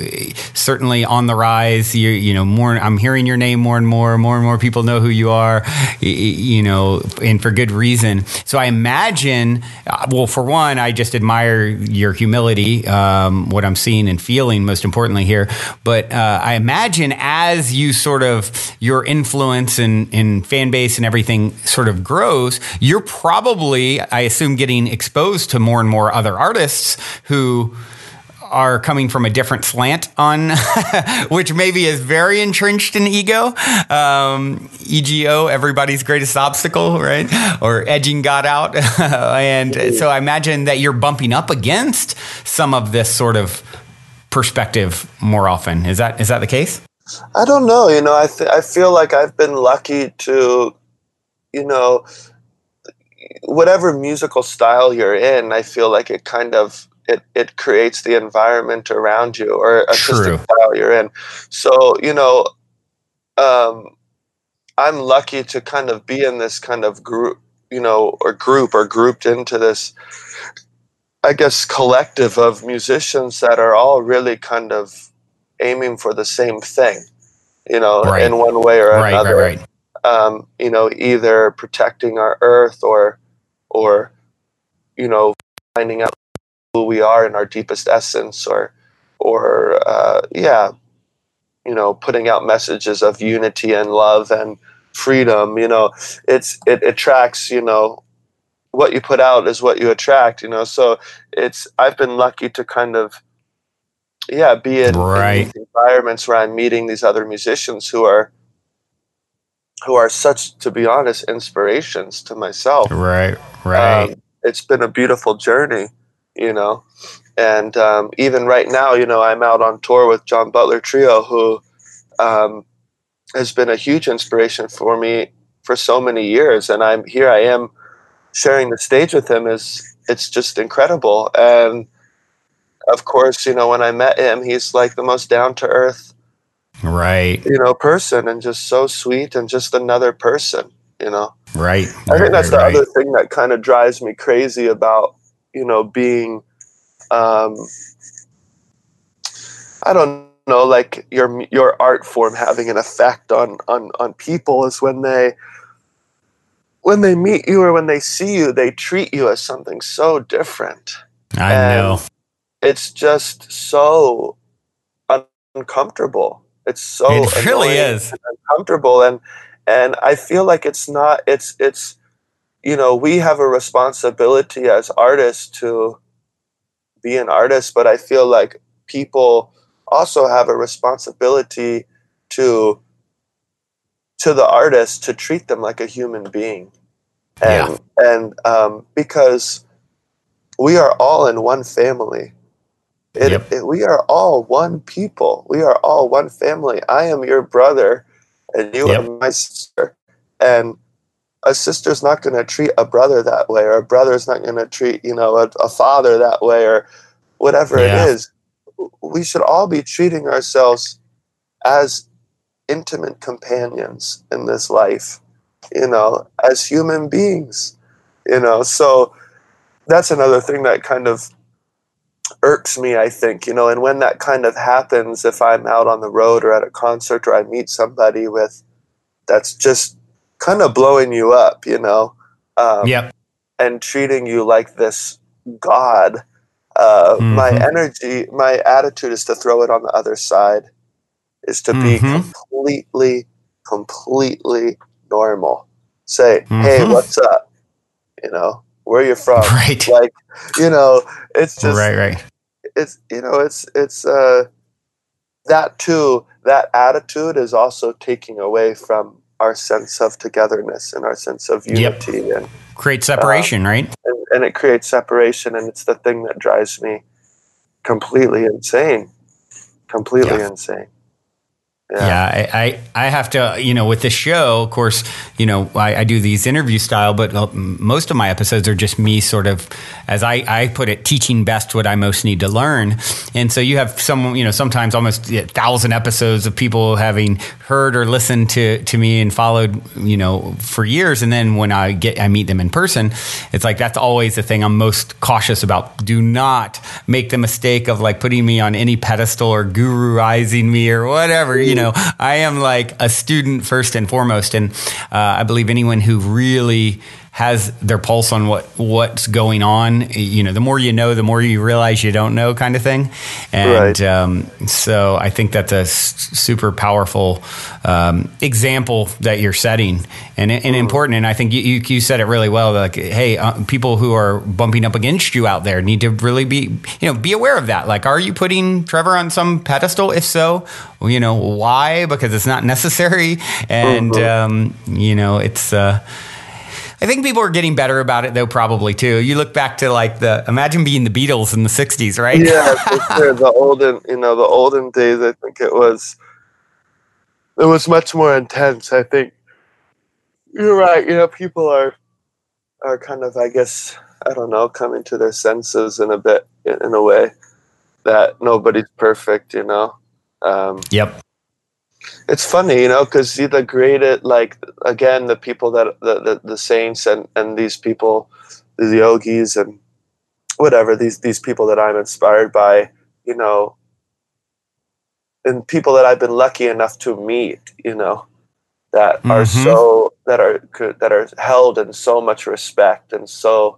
certainly on the rise. You know, more, I'm hearing your name more and more people know who you are, you know, and for good reason. So I imagine, well, for one, I just admire your humility, what I'm seeing and feeling most importantly here. But I imagine as you sort of, your influence in fan base and everything sort of grows, you're probably, I assume, getting exposed to more and more other artists who are coming from a different slant on, which maybe is very entrenched in ego. EGO, everybody's greatest obstacle, right? Or edging God out. And so I imagine that you're bumping up against some of this sort of perspective more often. Is that the case? I don't know. You know, I feel like I've been lucky to, you know, whatever musical style you're in, I feel like it kind of, it creates the environment around you, or artistic style you're in. So, you know, I'm lucky to kind of be in this kind of group, you know, or grouped into this, I guess, collective of musicians that are all really kind of aiming for the same thing, you know, in one way or another. Right. You know, either protecting our earth or, you know, finding out who we are in our deepest essence, or you know, putting out messages of unity and love and freedom. You know, it attracts, you know, what you put out is what you attract, you know. So I've been lucky to kind of, be in these environments where I'm meeting these other musicians who are such, to be honest, inspirations to myself. Right. It's been a beautiful journey, you know. And even right now, you know, I'm out on tour with John Butler Trio, who has been a huge inspiration for me for so many years. And I am sharing the stage with him. It's just incredible. And of course, you know, when I met him, he's like the most down-to-earth, you know, person, and just so sweet, and just another person, you know. I think that's the other thing that kind of drives me crazy about, you know, being, I don't know, like your art form having an effect on people, is when they meet you or when they see you, they treat you as something so different. I know. It's just so uncomfortable. It's so it really is uncomfortable, and I feel like it's you know, we have a responsibility as artists to be an artist, but I feel like people also have a responsibility to the artist, to treat them like a human being, and because we are all in one family. We are all one people. We are all one family. I am your brother, and you are my sister. And a sister's not going to treat a brother that way, or a brother's not going to treat, you know, a father that way, or whatever it is. We should all be treating ourselves as intimate companions in this life, you know, as human beings, you know. So that's another thing that kind of irks me, I think, you know. And when that kind of happens, if I'm out on the road or at a concert, or I meet somebody that's just kind of blowing you up, you know, and treating you like this god, my attitude is to throw it on the other side, is to be completely normal. Say, hey, what's up? You know, where you're from? Like, you know, it's just it's, you know, it's that too. That attitude is also taking away from our sense of togetherness and our sense of unity, and create separation, right? And it creates separation, and it's the thing that drives me completely insane. Insane. Yeah, I have to, with this show, of course, I do these interview style, but most of my episodes are just me sort of, as I put it, teaching best what I most need to learn. And so you have sometimes almost 1,000 episodes of people having heard or listened to me and followed, for years. And then when I meet them in person, it's like, that's always the thing I'm most cautious about. Do not make the mistake of like putting me on any pedestal or guruizing me or whatever, I am like a student first and foremost. And I believe anyone who really has their pulse on what's going on, the more you know, the more you realize you don't know, kind of thing. And so I think that's a super powerful example that you're setting and important. And I think you said it really well. Like, hey, people who are bumping up against you out there need to really be aware of that. Like, are you putting Trevor on some pedestal? If so, why? Because it's not necessary. And, it's... I think people are getting better about it, though, probably, too. You look back to, like, imagine being the Beatles in the 60s, right? Yeah, for sure. The olden days, I think it was much more intense. I think you're right. People are kind of, I guess, I don't know, coming to their senses in a way that nobody's perfect, Yep. It's funny, because the greatest, like, again, the people that the saints and these people, the yogis and whatever, these people that I'm inspired by, and people that I've been lucky enough to meet, that are that are held in so much respect and so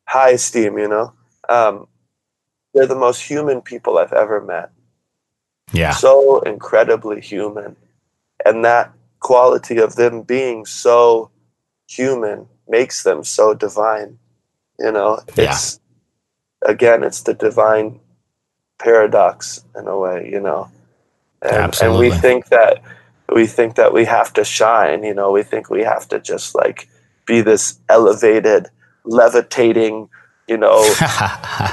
high esteem, they're the most human people I've ever met. Yeah. So incredibly human. And that quality of them being so human makes them so divine. It's the divine paradox in a way, and we think that we have to shine, we think we have to just like be this elevated, levitating,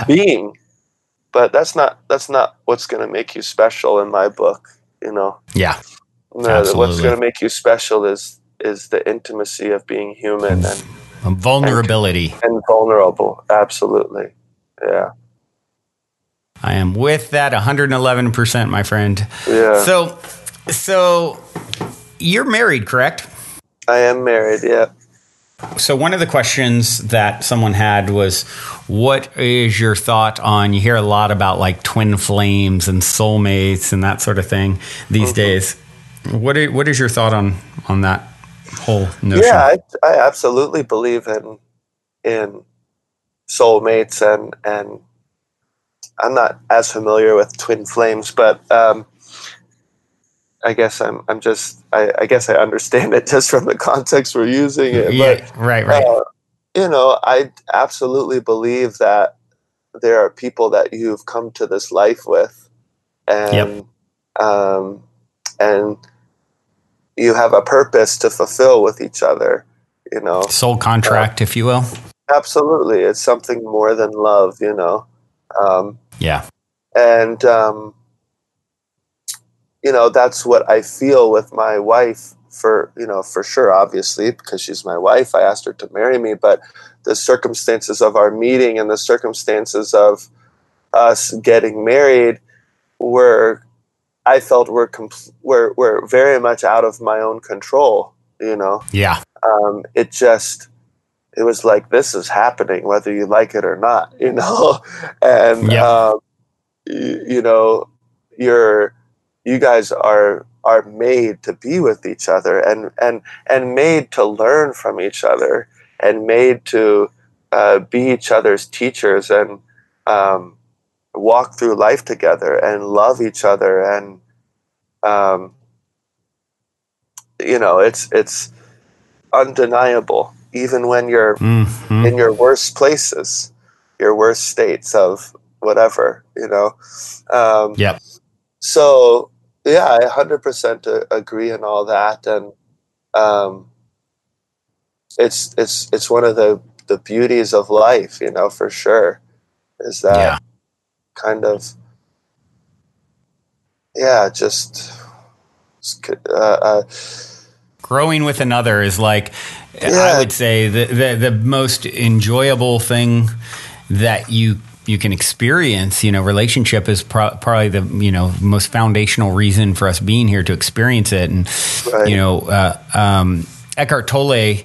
being. But that's not what's going to make you special in my book, Yeah, absolutely. What's going to make you special is the intimacy of being human and vulnerability and vulnerable. Absolutely, yeah. I am with that 111%, my friend. Yeah. So you're married, correct? I am married. Yeah. So one of the questions that someone had was, what is your thought on, you hear a lot about like twin flames and soulmates and that sort of thing these days. What is your thought on that whole notion? Yeah, I absolutely believe in soulmates and I'm not as familiar with twin flames, but I guess I guess I understand it just from the context we're using it. Yeah, but, right. I absolutely believe that there are people that you've come to this life with, and and you have a purpose to fulfill with each other. Soul contract, if you will. Absolutely, it's something more than love. Yeah, and that's what I feel with my wife for sure, obviously, because she's my wife. I asked her to marry me, but the circumstances of our meeting and the circumstances of us getting married I felt were very much out of my own control, Yeah. It was like, this is happening, whether you like it or not, and, you guys are made to be with each other and made to learn from each other and made to be each other's teachers and walk through life together and love each other. And, it's undeniable, even when you're in your worst places, your worst states of whatever, Yep. So, yeah, I 100% agree in all that, and it's one of the beauties of life, for sure, is that kind of, just Growing with another is like, Yeah. I would say the most enjoyable thing that you can experience. Relationship is probably the most foundational reason for us being here, to experience it. And Right. Eckhart Tolle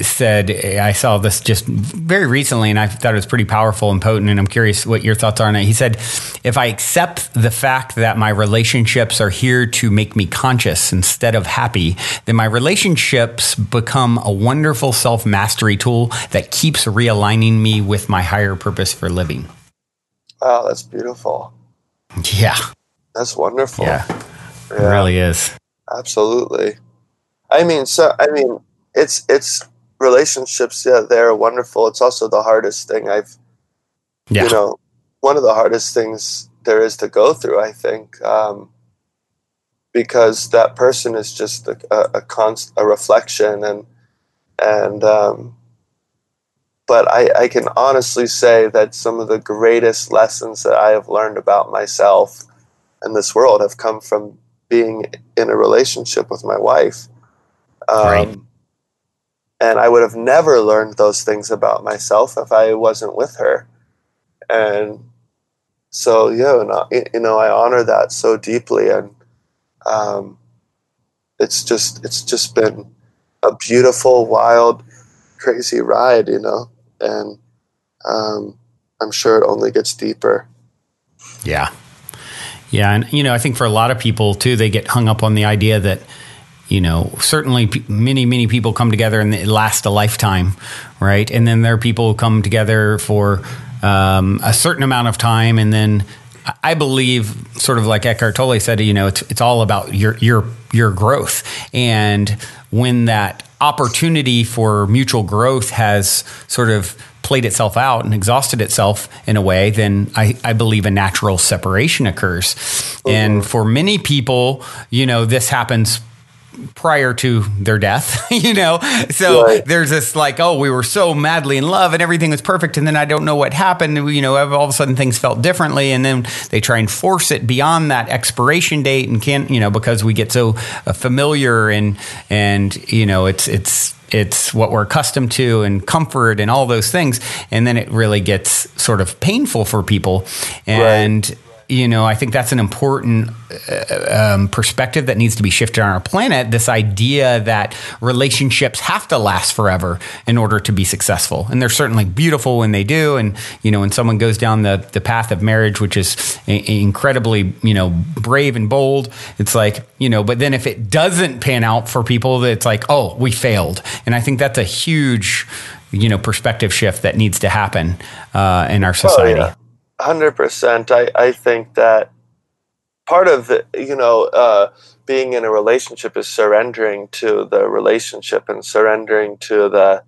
said, I saw this just very recently, and I thought it was pretty powerful and potent, and I'm curious what your thoughts are on it. He said, if I accept the fact that my relationships are here to make me conscious instead of happy, then my relationships become a wonderful self-mastery tool that keeps realigning me with my higher purpose for living. Wow, that's beautiful. Yeah. That's wonderful. Yeah. It really is. Absolutely. It's relationships. Yeah, they're wonderful. It's also the hardest thing one of the hardest things there is to go through, I think, because that person is just a reflection, but I can honestly say that some of the greatest lessons that I have learned about myself and this world have come from being in a relationship with my wife. Right. And I would have never learned those things about myself if I wasn't with her. And so, I honor that so deeply. And it's just been a beautiful, wild, crazy ride, and I'm sure it only gets deeper. Yeah. Yeah. And, I think for a lot of people too, they get hung up on the idea that, certainly many, many people come together and it lasts a lifetime, right? And then there are people who come together for a certain amount of time. And then I believe, sort of like Eckhart Tolle said, it's all about your growth. And when that opportunity for mutual growth has sort of played itself out and exhausted itself in a way, then I believe a natural separation occurs. Mm-hmm. And for many people, this happens prior to their death, so right. There's this like, oh, we were so madly in love and everything was perfect. And then I don't know what happened. All of a sudden things felt differently. And then they try and force it beyond that expiration date and can't, because we get so familiar and it's what we're accustomed to and comfort and all those things. And then it really gets sort of painful for people. And, right. I think that's an important perspective that needs to be shifted on our planet. This idea that relationships have to last forever in order to be successful. And they're certainly beautiful when they do. And, when someone goes down the path of marriage, which is incredibly, brave and bold, it's like, but then if it doesn't pan out for people, it's like, oh, we failed. And I think that's a huge, perspective shift that needs to happen in our society. Oh, yeah. 100%. I think that part of being in a relationship is surrendering to the relationship and surrendering to the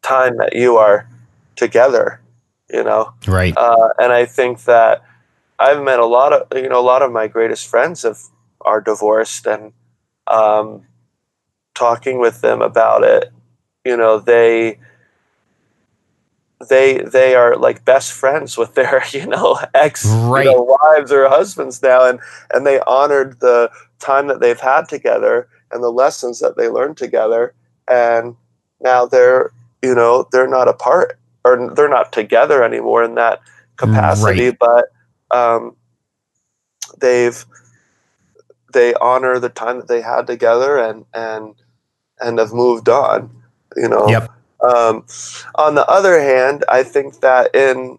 time that you are together. Right. And I think that I've met a lot of my greatest friends are divorced, and talking with them about it, they are like best friends with their ex right. Wives or husbands now, and they honored the time that they've had together and the lessons that they learned together, and now they're not apart, or they're not together anymore in that capacity, right. but they honor the time that they had together and have moved on. Yep. On the other hand, I think that in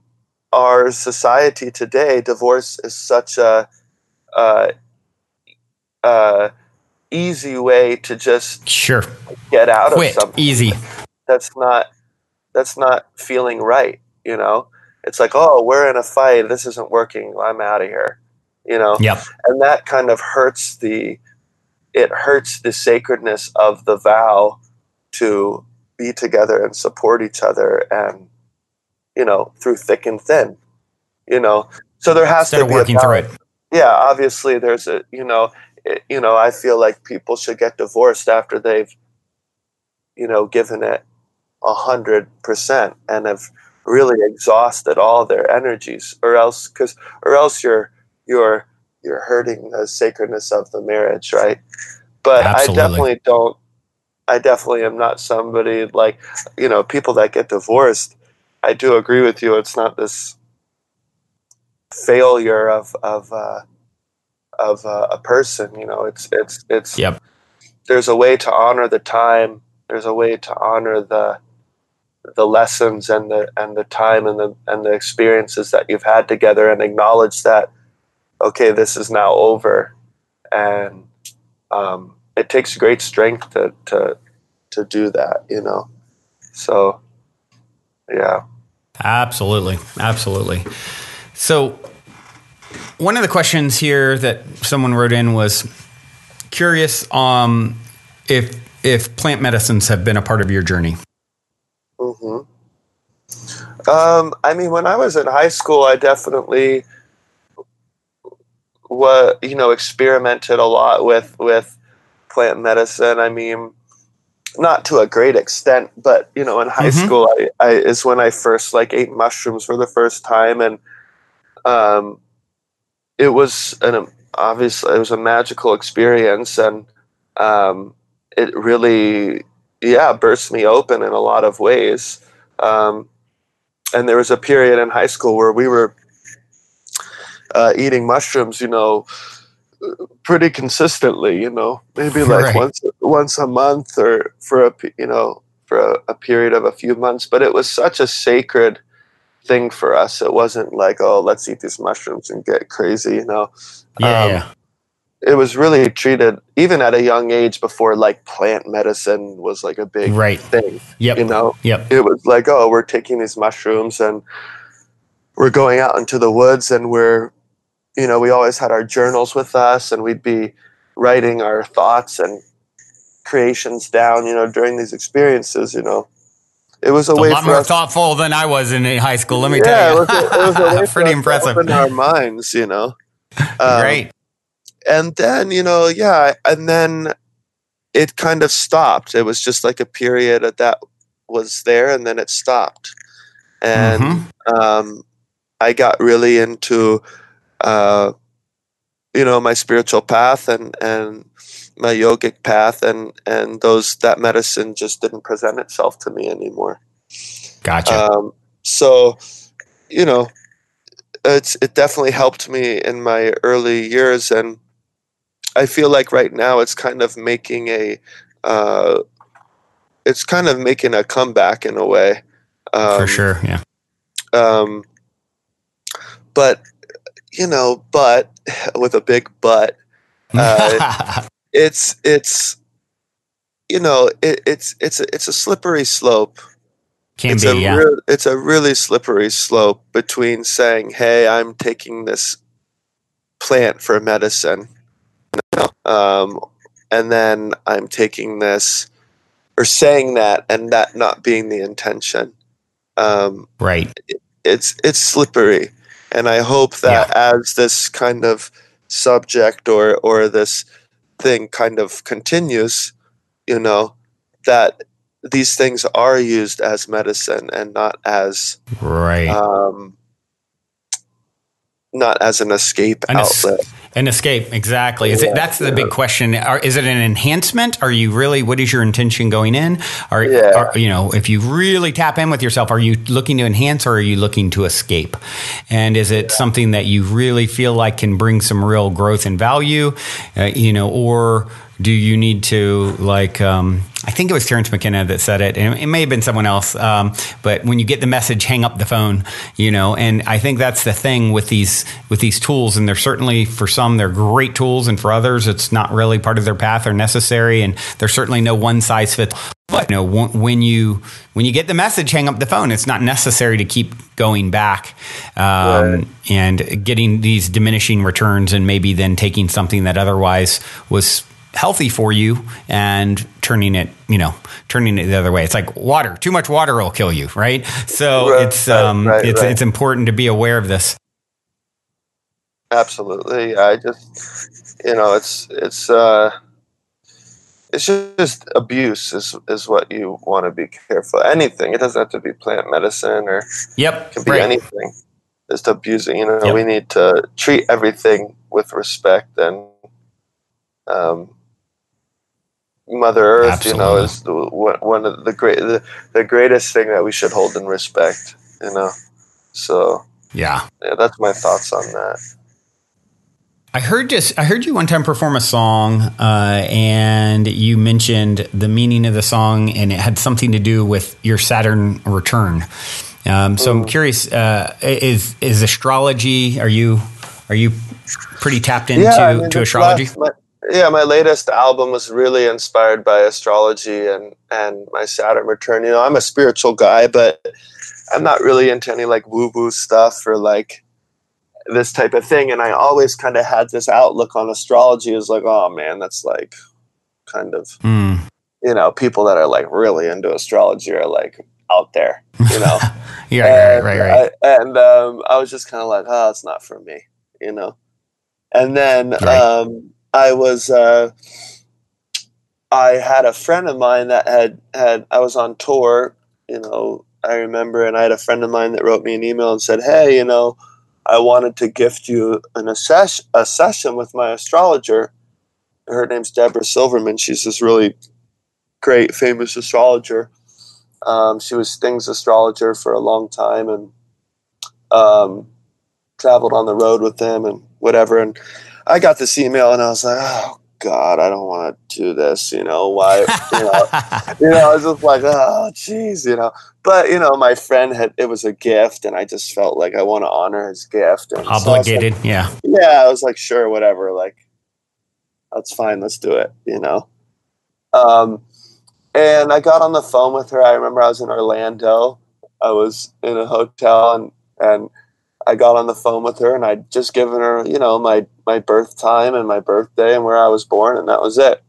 our society today, divorce is such a easy way to just get out of something. Easy. That's not feeling right. It's like, oh, we're in a fight. This isn't working. I'm out of here. Yep. And that kind of hurts the sacredness of the vow to be together and support each other, and through thick and thin, so there has Instead to be of working through it. Yeah, obviously there's I feel like people should get divorced after they've given it 100% and have really exhausted all their energies, or else you're hurting the sacredness of the marriage, right? But Absolutely. I definitely am not somebody like, people that get divorced. I do agree with you. It's not this failure of a person. It's Yep. there's a way to honor the time. There's a way to honor the lessons and the time and the experiences that you've had together, and acknowledge that, okay, this is now over. And it takes great strength to do that, so yeah. Absolutely. Absolutely. So one of the questions here that someone wrote in was curious if plant medicines have been a part of your journey. hmm I mean, when I was in high school, I definitely experimented a lot with plant medicine. I mean, not to a great extent, but in high school, I is when I first ate mushrooms for the first time, and it was obviously it was a magical experience, and it really burst me open in a lot of ways. And there was a period in high school where we were eating mushrooms, pretty consistently, maybe like Right. once a month, or for a period of a few months. But it was such a sacred thing for us. It wasn't like, oh, let's eat these mushrooms and get crazy, Yeah. It was really treated, even at a young age, before plant medicine was a big Right. thing. Yep. Yep. It was like, oh, we're taking these mushrooms and we're going out into the woods, and we always had our journals with us, and we'd be writing our thoughts and creations down, during these experiences. It was a way lot for more us. thoughtful than I was in high school. Let me Yeah, tell you. it was a way for Pretty us impressive. to open our minds, Right. And then, and then it kind of stopped. It was just like a period that was there, and then it stopped. And I got really into, my spiritual path and my yogic path, and that medicine just didn't present itself to me anymore. Gotcha. So, it definitely helped me in my early years, and I feel like right now it's kind of making a comeback in a way. For sure. Yeah. But but with a big but, it's it's a slippery slope. Can be. Yeah. It's a really slippery slope between saying, hey, I'm taking this plant for medicine, and then I'm taking this, or saying that, and that not being the intention. Right. It's slippery, and I hope that as this kind of subject or this thing kind of continues, that these things are used as medicine and not as not as an escape outlet. An escape, exactly. That's the big question. Is it an enhancement? Are you really? What is your intention going in? If you really tap in with yourself, are you looking to enhance, or are you looking to escape? And is it something that you really feel like can bring some real growth and value? Or do you need to I think it was Terence McKenna that said it, and it may have been someone else. But when you get the message, hang up the phone. And I think that's the thing with these tools. And they're certainly, for some, they're great tools, and for others, it's not really part of their path or necessary. And there's certainly no one size fits. But when you get the message, hang up the phone. It's not necessary to keep going back and getting these diminishing returns, and maybe then taking something that otherwise was healthy for you and turning it the other way. It's like water. Too much water will kill you, right? So it's important to be aware of this. Absolutely. I just, it's just abuse is what you want to be careful. Anything. It doesn't have to be plant medicine, or Yep. it can be anything. just abusing. You know, Yep. we need to treat everything with respect, and Mother Earth, you know, Absolutely. is one of the greatest thing that we should hold in respect. You know, so Yeah. yeah, that's my thoughts on that. I heard you one time perform a song, and you mentioned the meaning of the song, and it had something to do with your Saturn return. So I'm curious, is astrology? Are you pretty tapped into to astrology? My latest album was really inspired by astrology and my Saturn return. You know, I'm a spiritual guy, but I'm not really into any like woo-woo stuff or like this type of thing. And I always kind of had this outlook on astrology as like, oh man, that's like kind of, you know, people that are like really into astrology are like out there, you know? Yeah, right. I was just kind of like, oh, it's not for me, you know? And then Right. I had a friend of mine that I was on tour, you know, I remember, and I had a friend of mine that wrote me an email and said, hey, you know, I wanted to gift you a session with my astrologer. Her name's Deborah Silverman. She's this really great, famous astrologer. She was Sting's astrologer for a long time, and traveled on the road with him and whatever. And I got this email, and I was like, oh God, I don't want to do this. You know why? I was just like, oh geez, you know. But you know, my friend it was a gift, and I just felt like I want to honor his gift. And Obligated, so yeah. I was like, sure, whatever. Like, that's fine. Let's do it. You know. And I got on the phone with her. I remember I was in Orlando. I was in a hotel, and I got on the phone with her, and I'd just given her, you know, my birth time and my birthday and where I was born, and that was it.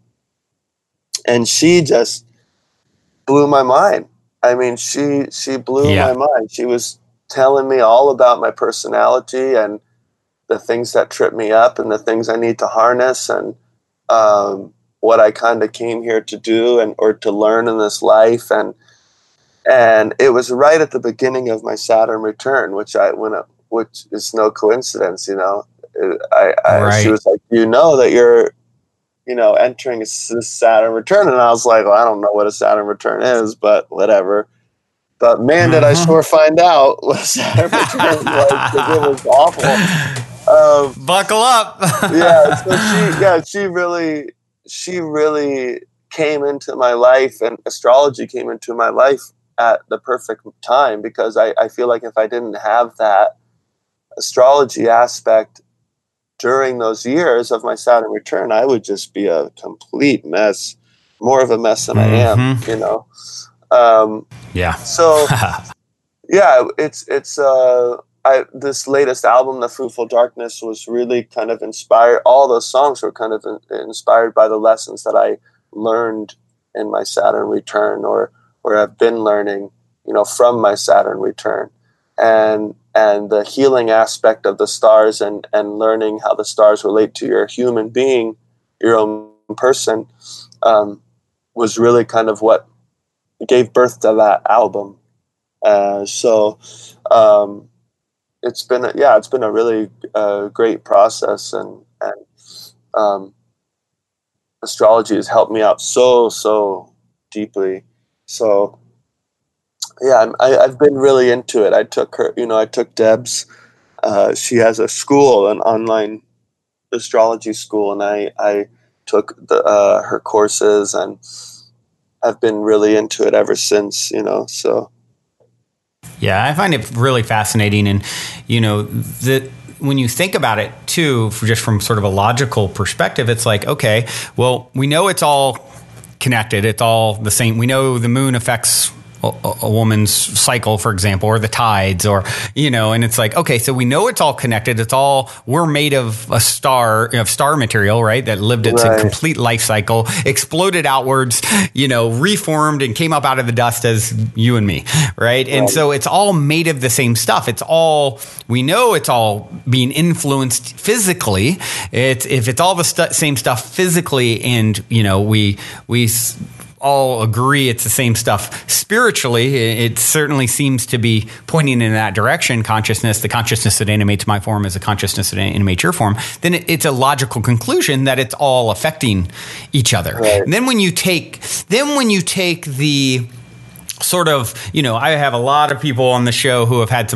And she just blew my mind. I mean, she blew my mind. She was telling me all about my personality and the things that trip me up and the things I need to harness, and what I kind of came here to do or to learn in this life. And it was right at the beginning of my Saturn return, which is no coincidence, you know. She was like, you know that you're, you know, entering this Saturn return. And I was like, well, I don't know what a Saturn return is, but whatever. But man, did I sure find out what a Saturn return was, because it was awful. Buckle up. She really came into my life, and astrology came into my life at the perfect time, because I feel like if I didn't have that astrology aspect during those years of my Saturn return, I would just be a complete mess, more of a mess than I am, you know? So this latest album, The Fruitful Darkness, was really kind of inspired. All those songs were kind of inspired by the lessons that I learned in my Saturn return, or I've been learning, you know, from my Saturn return, and the healing aspect of the stars, and learning how the stars relate to your human being, your own person, was really kind of what gave birth to that album. It's been a really great process, and astrology has helped me out so deeply. So yeah, I've been really into it. I took Deb's. She has a school, an online astrology school, and I took her courses, and I've been really into it ever since. You know, so. Yeah, I find it really fascinating, and you know that when you think about it too, just from sort of a logical perspective, it's like, okay, well, we know it's all connected. It's all the same. We know the moon affects a woman's cycle, for example, or the tides, or, you know, and it's like, okay, so we know it's all connected. We're made of star material, right? That lived its complete life cycle, exploded outwards, you know, reformed and came up out of the dust as you and me, right? And so it's all made of the same stuff. We know it's all being influenced physically. If it's all the same stuff physically, and, you know, we all agree it's the same stuff spiritually, it certainly seems to be pointing in that direction. Consciousness, the consciousness that animates my form is a consciousness that animates your form. Then it's a logical conclusion that it's all affecting each other. Right. And then when you take the sort of, I have a lot of people on the show who have had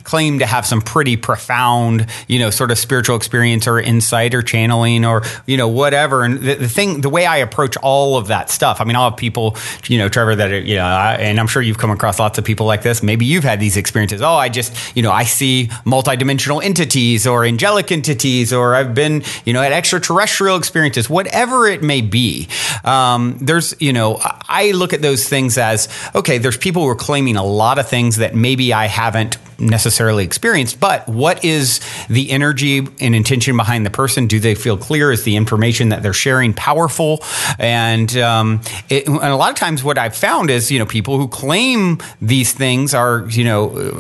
claim to have some pretty profound, sort of spiritual experience or insight or channeling or, whatever. And the way I approach all of that stuff, I mean, I'll have people, Trevor, that are, and I'm sure you've come across lots of people like this. Maybe you've had these experiences. Oh, I just, I see multidimensional entities or angelic entities, or I've been, at extraterrestrial experiences, whatever it may be. There's, I look at those things as, okay, there's people who are claiming a lot of things that maybe I haven't necessarily experienced, but what is the energy and intention behind the person? Do they feel clear? Is the information that they're sharing powerful? And and a lot of times what I've found is, people who claim these things are,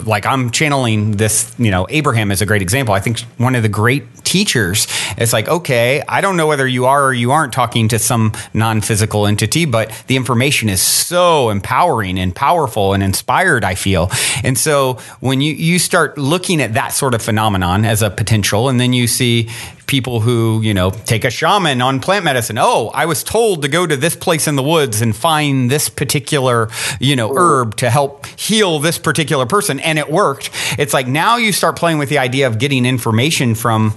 like I'm channeling this, Abraham is a great example. I think one of the great teachers, it's like, okay, I don't know whether you are or you aren't talking to some non-physical entity, but the information is so empowering and powerful and inspired, I feel. And so when you start looking at that sort of phenomenon as a potential, and then you see people who, take a shaman on plant medicine. Oh, I was told to go to this place in the woods and find this particular, herb to help heal this particular person. And it worked. It's like now you start playing with the idea of getting information from,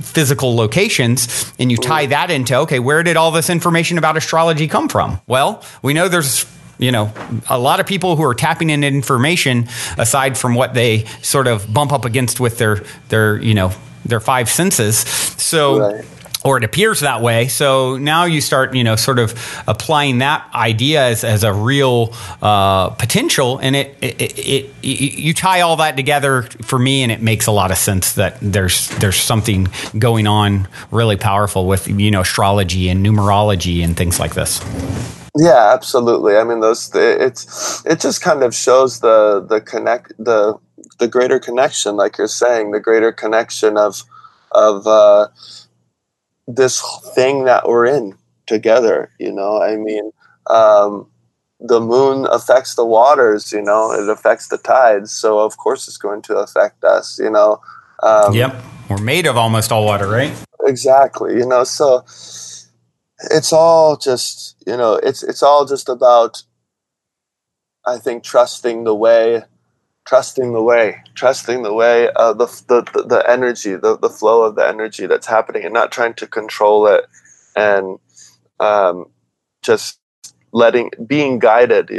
physical locations, and you tie that into, okay, where did all this information about astrology come from? Well, we know there's a lot of people who are tapping into information aside from what they sort of bump up against with their five senses. So, right. Or it appears that way. So now you start, sort of applying that idea as a real potential, and you tie all that together for me, and it makes a lot of sense that there's something going on really powerful with astrology and numerology and things like this. Yeah, absolutely. I mean, it just kind of shows the greater connection, like you're saying, the greater connection of this thing that we're in together. I mean, the moon affects the waters. It affects the tides, so of course it's going to affect us. Yep, we're made of almost all water, right? Exactly. So. It's all just, it's all just about, I think, trusting the way of the energy, the flow of the energy that's happening, and not trying to control it, and just being guided,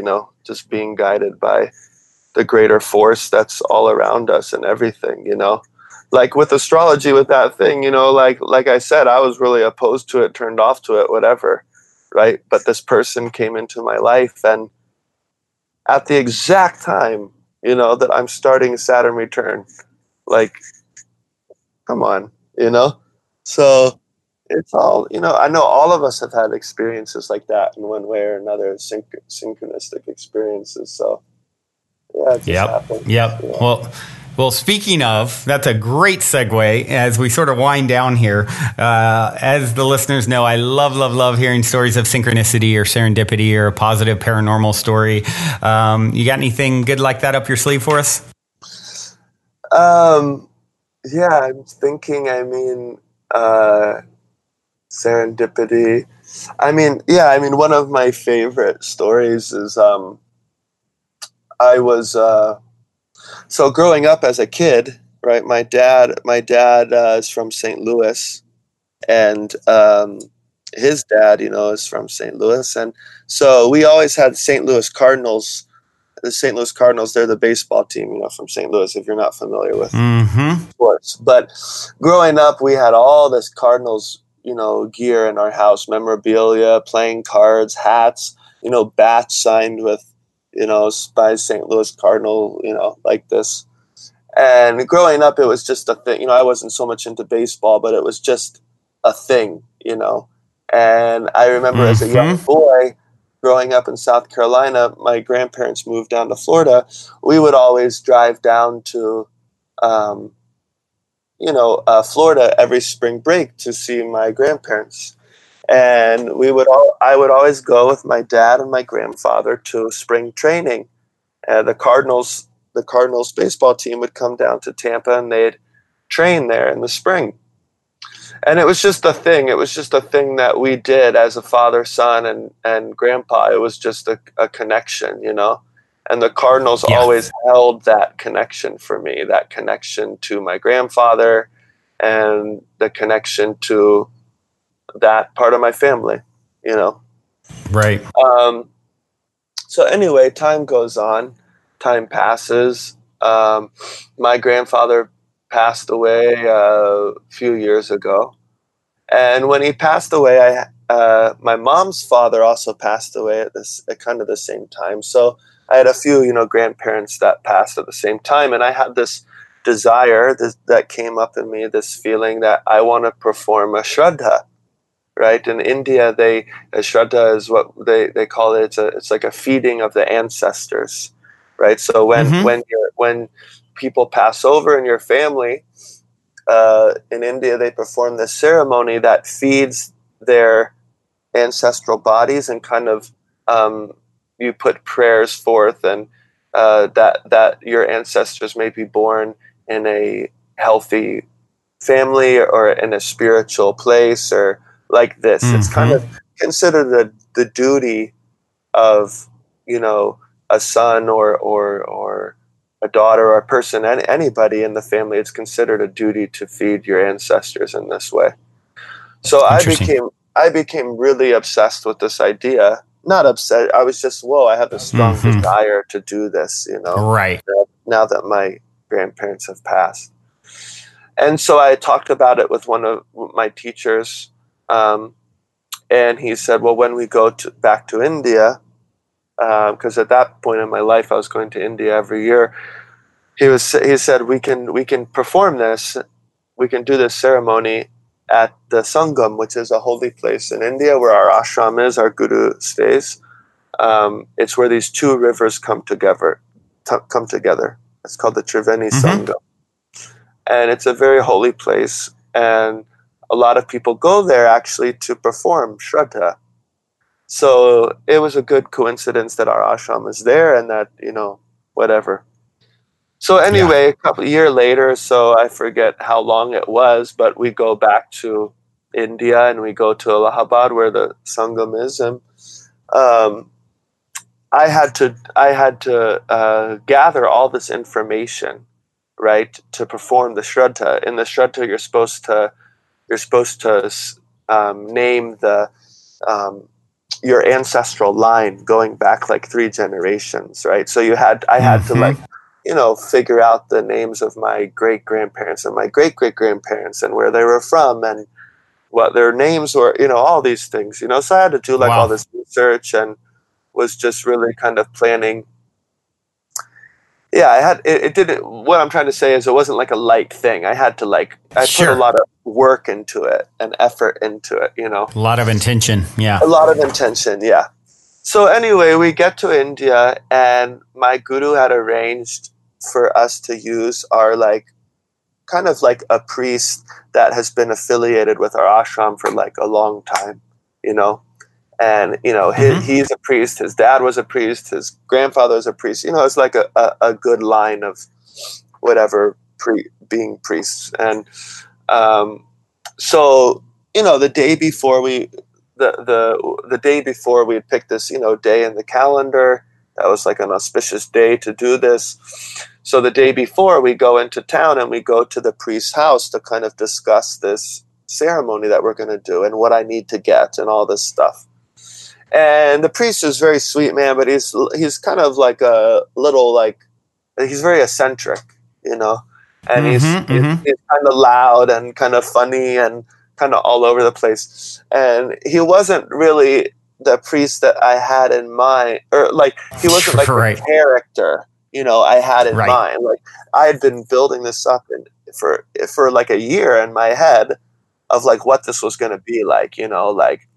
just being guided by the greater force that's all around us and everything, Like with astrology, with that thing, like I said, I was really opposed to it, turned off to it, whatever, right? But this person came into my life, and at the exact time, that I'm starting Saturn return, like, come on, So it's all, I know all of us have had experiences like that in one way or another, synchronistic experiences. So yeah, it just happens. Yep. Well, speaking of, that's a great segue as we sort of wind down here. As the listeners know, I love hearing stories of synchronicity or serendipity or a positive paranormal story. You got anything good like that up your sleeve for us? Yeah, I'm thinking, serendipity. One of my favorite stories is, I was, so growing up as a kid, right, my dad is from St. Louis, and his dad, is from St. Louis. And so we always had St. Louis Cardinals. The St. Louis Cardinals, they're the baseball team, from St. Louis, if you're not familiar with sports. But growing up, we had all this Cardinals, gear in our house, memorabilia, playing cards, hats, bats signed with, by St. Louis Cardinal, like this. And growing up, it was just a thing. I wasn't so much into baseball, but it was just a thing, And I remember as a young boy, growing up in South Carolina, my grandparents moved down to Florida. We would always drive down to, Florida every spring break to see my grandparents. And I would always go with my dad and my grandfather to spring training. The Cardinals baseball team would come down to Tampa, and they'd train there in the spring. And it was just a thing. It was just a thing that we did as a father, son, and grandpa. It was just a connection, you know. And the Cardinals always held that connection for me, that connection to my grandfather and the connection to that part of my family, you know. Right. So anyway, time goes on, time passes. My grandfather passed away a few years ago. And when he passed away, my mom's father also passed away at kind of the same time. So I had a few, you know, grandparents that passed at the same time. And I had this desire that came up in me, this feeling that I want to perform a Shraddha. Right? In India, a Shraddha is what they call it. It's like a feeding of the ancestors, right? So when people pass over in your family, in India, they perform this ceremony that feeds their ancestral bodies, and kind of you put prayers forth, and that your ancestors may be born in a healthy family or in a spiritual place, or like this. It's kind of considered the duty of, you know, a son or a daughter or a person, anybody in the family. It's considered a duty to feed your ancestors in this way. So I became really obsessed with this idea. Not upset. I was just, whoa, I have a strong desire to do this, you know, right. Now that my grandparents have passed. And so I talked about it with one of my teachers, and he said, well, when we go back to India, because at that point in my life, I was going to India every year, he said, we can perform this, we can do this ceremony at the Sangam, which is a holy place in India where our ashram is, our guru stays. It's where these two rivers come together. It's called the Triveni Sangam. And it's a very holy place. And a lot of people go there actually to perform Shraddha. So it was a good coincidence that our ashram is there, and that, you know, whatever. So anyway, a couple of years later, so I forget how long it was, but we go back to India and we go to Allahabad where the Sangam is. And I had to gather all this information, right, to perform the Shraddha. In the Shraddha, you're supposed to name your ancestral line going back like 3 generations, right? So I had to, like, you know, figure out the names of my great-grandparents and my great-great-grandparents and where they were from and what their names were, you know, all these things, you know. So I had to do like all this research, and was just really kind of planning. Yeah, it didn't, what I'm trying to say is it wasn't like a light thing. I had to put a lot of work into it and effort into it, you know. A lot of intention, yeah. A lot of intention, yeah. So anyway, we get to India, and my guru had arranged for us to use our, like, kind of like a priest that has been affiliated with our ashram for like a long time, you know. And, you know, he's a priest, his dad was a priest, his grandfather was a priest. You know, it's like a good line of whatever being priests. And so, you know, the day before we had picked this, you know, day in the calendar, that was like an auspicious day to do this. So the day before, we go into town and we go to the priest's house to kind of discuss this ceremony that we're going to do and what I need to get and all this stuff. And the priest is very sweet, man, but he's kind of like a little, like, he's very eccentric, you know, and he's kind of loud and kind of funny and kind of all over the place. And he wasn't really the priest that I had in mind, or like, he wasn't like the character, you know, I had in mind. Like, I had been building this up for like a year in my head of like what this was going to be like, you know, like,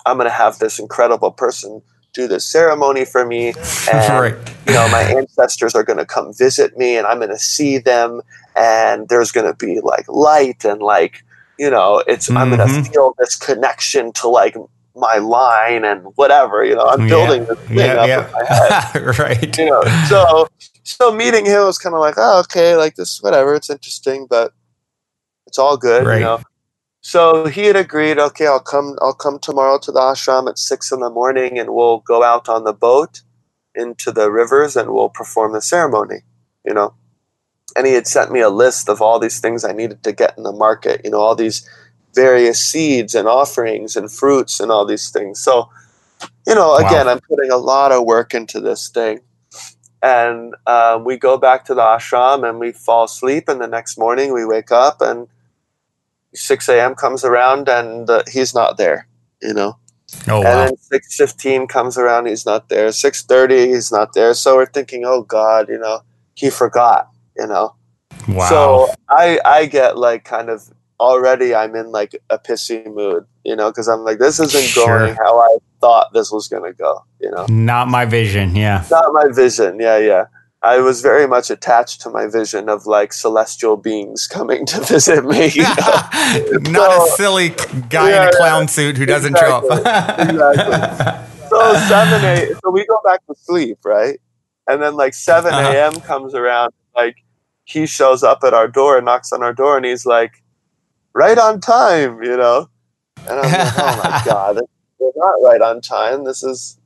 I'm going to have this incredible person do this ceremony for me. And, you know, my ancestors are going to come visit me and I'm going to see them. And there's going to be like light and like, I'm going to feel this connection to like my line and whatever, I'm building this thing up in my head. Right. So meeting him was kind of like, oh, okay, like this, whatever, it's interesting, but it's all good, Right. So he had agreed, okay, I'll come tomorrow to the ashram at 6 a.m, and we'll go out on the boat into the rivers and we'll perform the ceremony, And he had sent me a list of all these things I needed to get in the market, all these various seeds and offerings and fruits and all these things. So, again, I'm putting a lot of work into this thing. And we go back to the ashram and we fall asleep. And the next morning we wake up and 6 a.m. comes around and he's not there, Oh, and then 6:15 comes around, he's not there. 6:30, he's not there. So we're thinking, oh God, he forgot, Wow. So I get like kind of already I'm in like a pissy mood, because I'm like, this isn't going how I thought this was going to go, Not my vision. Yeah. Not my vision. Yeah. I was very much attached to my vision of like celestial beings coming to visit me. Not a silly guy in a clown suit who doesn't show up. Exactly. So 7 a.m. So we go back to sleep, right? And then like 7 a.m. comes around, like he shows up at our door and knocks on our door, and he's like, right on time, And I'm like, oh my God, we're not right on time. This is,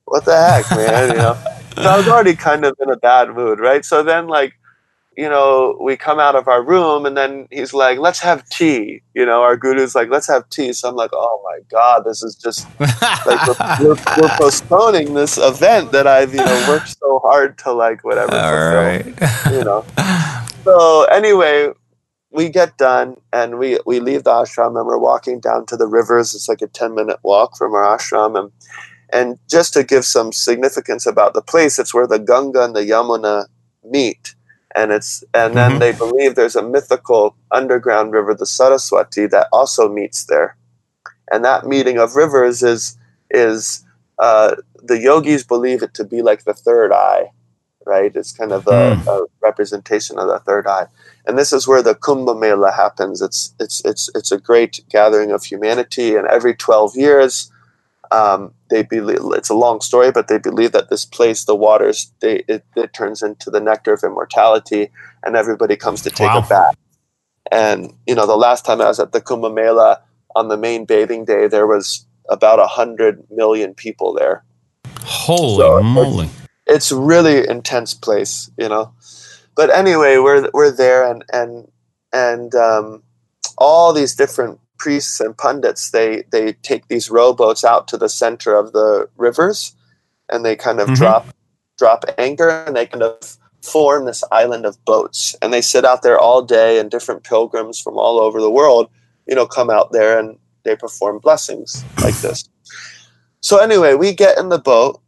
what the heck, man, So I was already kind of in a bad mood, right? So then, like, we come out of our room, and then he's like, let's have tea. Our guru's like, let's have tea. So I'm like, oh my God, this is just like we're postponing this event that I've worked so hard to like whatever. All right. So anyway, we get done and we leave the ashram and we're walking down to the rivers. It's like a 10-minute walk from our ashram, and just to give some significance about the place, it's where the Ganga and the Yamuna meet. And then they believe there's a mythical underground river, the Saraswati, that also meets there. And that meeting of rivers is the yogis believe it to be like the third eye, right? It's kind of a representation of the third eye. And this is where the Kumbh Mela happens. It's a great gathering of humanity, and every 12 years, they believe, it's a long story, but they believe that this place, the waters, it turns into the nectar of immortality, and everybody comes to take a bath. And the last time I was at the Kumbh Mela on the main bathing day, there was about 100 million people there. Holy moly! It's really intense place, But anyway, we're there, and all these different priests and pundits, they take these rowboats out to the center of the rivers, and they kind of drop anchor, and they kind of form this island of boats, and they sit out there all day, and different pilgrims from all over the world come out there and they perform blessings like this. So anyway, we get in the boat,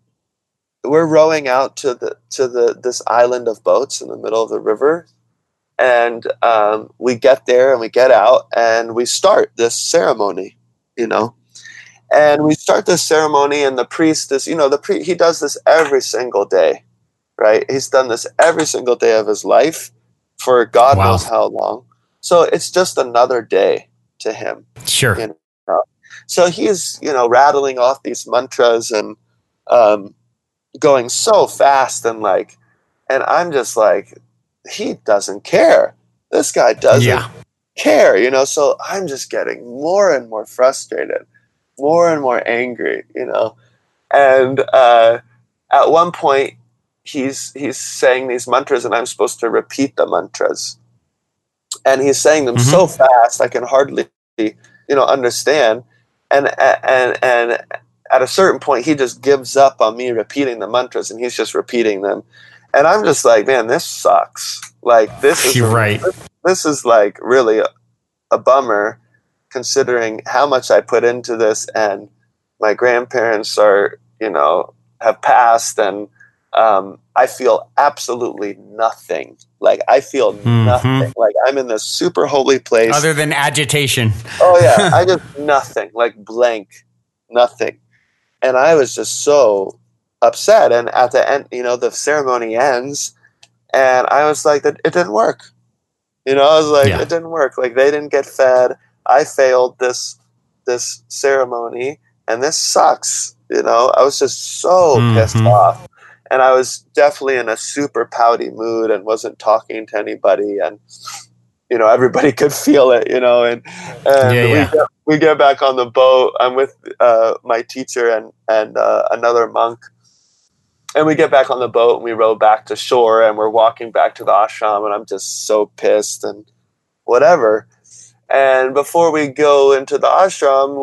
we're rowing out to this island of boats in the middle of the river. And we get there and we get out and we start this ceremony, And we start this ceremony, and the priest is, he does this every single day, right? He's done this every single day of his life for God knows how long. So it's just another day to him. Sure. So he's, rattling off these mantras and going so fast and I'm just like, he doesn't care. This guy doesn't care, so I'm just getting more and more frustrated, more and more angry, And at one point, he's saying these mantras, and I'm supposed to repeat the mantras. And he's saying them so fast, I can hardly, understand. And at a certain point, he just gives up on me repeating the mantras, and he's just repeating them. And I'm just like, man, this sucks. Like, this is this is like really a bummer, considering how much I put into this, and my grandparents are, have passed, and I feel absolutely nothing. Like, I feel nothing. Like, I'm in this super holy place. Other than agitation. Oh, yeah. I just nothing. Like, blank. Nothing. And I was just so upset. And at the end, the ceremony ends, and I was like, it didn't work. I was like, Yeah. it didn't work. Like they didn't get fed. I failed this ceremony, and this sucks. I was just so pissed off, and I was definitely in a super pouty mood and wasn't talking to anybody, and everybody could feel it. And Yeah. we get back on the boat. I'm with my teacher and another monk. And we get back on the boat and we row back to shore and we're walking back to the ashram and I'm just so pissed and whatever. And before we go into the ashram,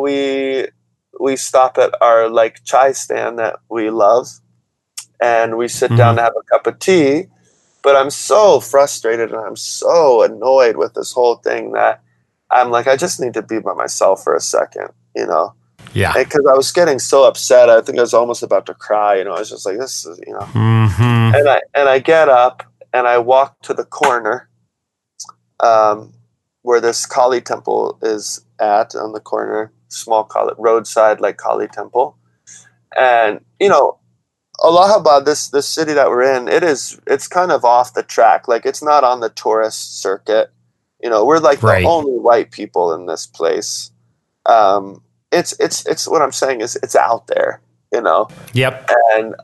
we stop at our like chai stand that we love and we sit down to have a cup of tea. But I'm so frustrated and I'm so annoyed with this whole thing that I'm like, I just need to be by myself for a second, Yeah. Because I was getting so upset. I think I was almost about to cry. I was just like, this is, And I get up and I walk to the corner where this Kali temple is at on the corner, small Kali, roadside like Kali temple. And, Allahabad, this city that we're in, it's kind of off the track. Like it's not on the tourist circuit. We're like the only white people in this place. It's what I'm saying is it's out there, Yep. and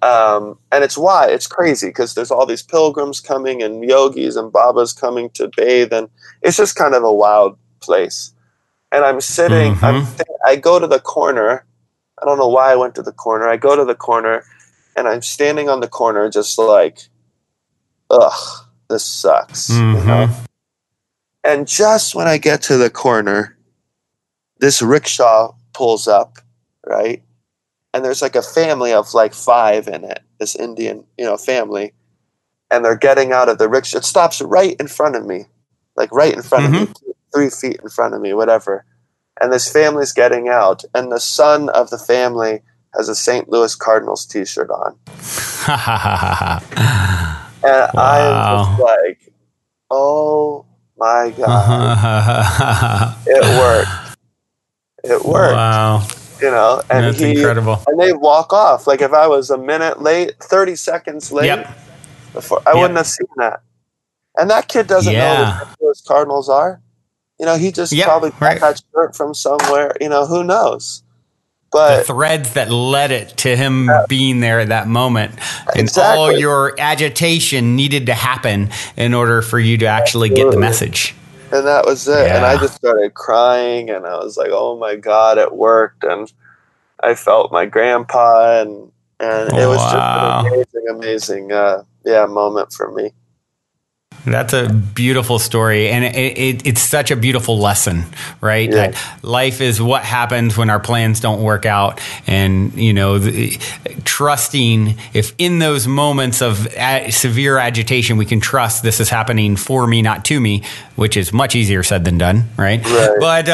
it's crazy because there's all these pilgrims coming and yogis and babas coming to bathe, and it's just kind of a wild place. And I'm sitting, I go to the corner. I don't know why I went to the corner. I go to the corner and I'm standing on the corner just like, ugh, this sucks, And just when I get to the corner, this rickshaw pulls up, right? And there's like a family of like 5 in it, this Indian, family. And they're getting out of the rickshaw. It stops right in front of me, like right in front of me, 3 feet in front of me, whatever. And this family's getting out. And the son of the family has a St. Louis Cardinals t-shirt on. And I'm just like, oh my God. It worked. Wow. And that's incredible. And they walk off. Like if I was a minute late, 30 seconds late, before I wouldn't have seen that. And that kid doesn't know who those Cardinals are. He just probably got that shirt from somewhere. Who knows? But the threads that led it to him being there at that moment, and all your agitation needed to happen in order for you to actually get the message. And that was it. Yeah. And I just started crying and I was like, oh my God, it worked. And I felt my grandpa and it was just an amazing moment for me. That's a beautiful story, and it's such a beautiful lesson, right? Yeah. That life is what happens when our plans don't work out, and trusting if in those moments of severe agitation we can trust this is happening for me, not to me, which is much easier said than done, right? But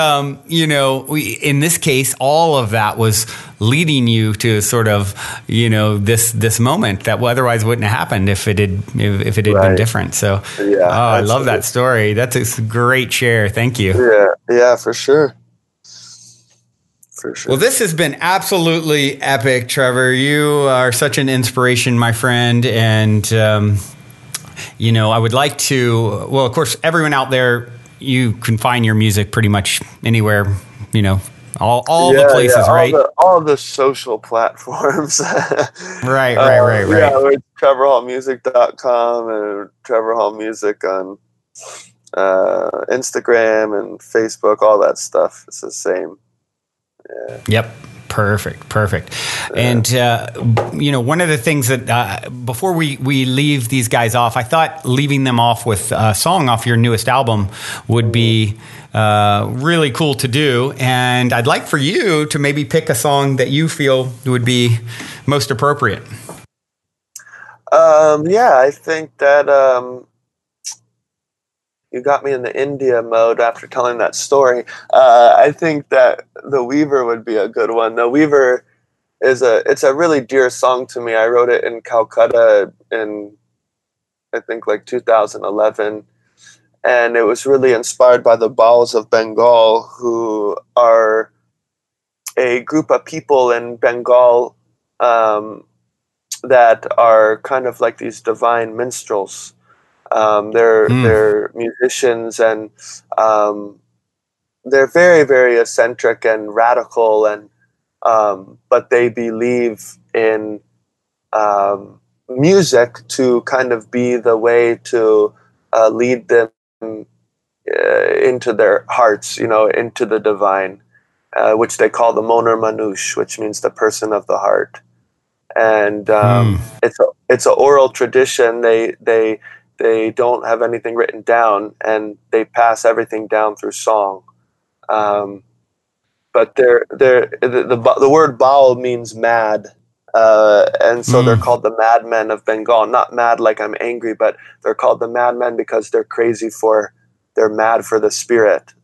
in this case, all of that was leading you to sort of this moment that otherwise wouldn't have happened if it had been different. So I love that story. That's a great share. Thank you. Yeah, for sure. Well, this has been absolutely epic, Trevor. You are such an inspiration, my friend, and I would like to. Well, of course, everyone out there, you can find your music pretty much anywhere. All the places, right? All the social platforms. Right. Yeah, we're TrevorHallMusic.com and Trevor Hall Music on Instagram and Facebook, all that stuff. It's the same. Yeah. Yep. Perfect. And, one of the things that before we leave these guys off, I thought leaving them off with a song off your newest album would be really cool to do. And I'd like for you to maybe pick a song that you feel would be most appropriate. I think that you got me in the India mode after telling that story. I think that The Weaver would be a good one. The Weaver it's a really dear song to me. I wrote it in Calcutta in, I think, like 2011. And it was really inspired by the Baals of Bengal, who are a group of people in Bengal that are kind of like these divine minstrels. They're musicians, and they're very, very eccentric and radical, and but they believe in music to kind of be the way to lead them into their hearts, into the divine, which they call the Moner Manush, which means the person of the heart. And it's an oral tradition. They don't have anything written down, and they pass everything down through song. But the word Baal means mad, and so they're called the madmen of Bengal. Not mad like I'm angry, but they're called the madmen because they're mad for the spirit.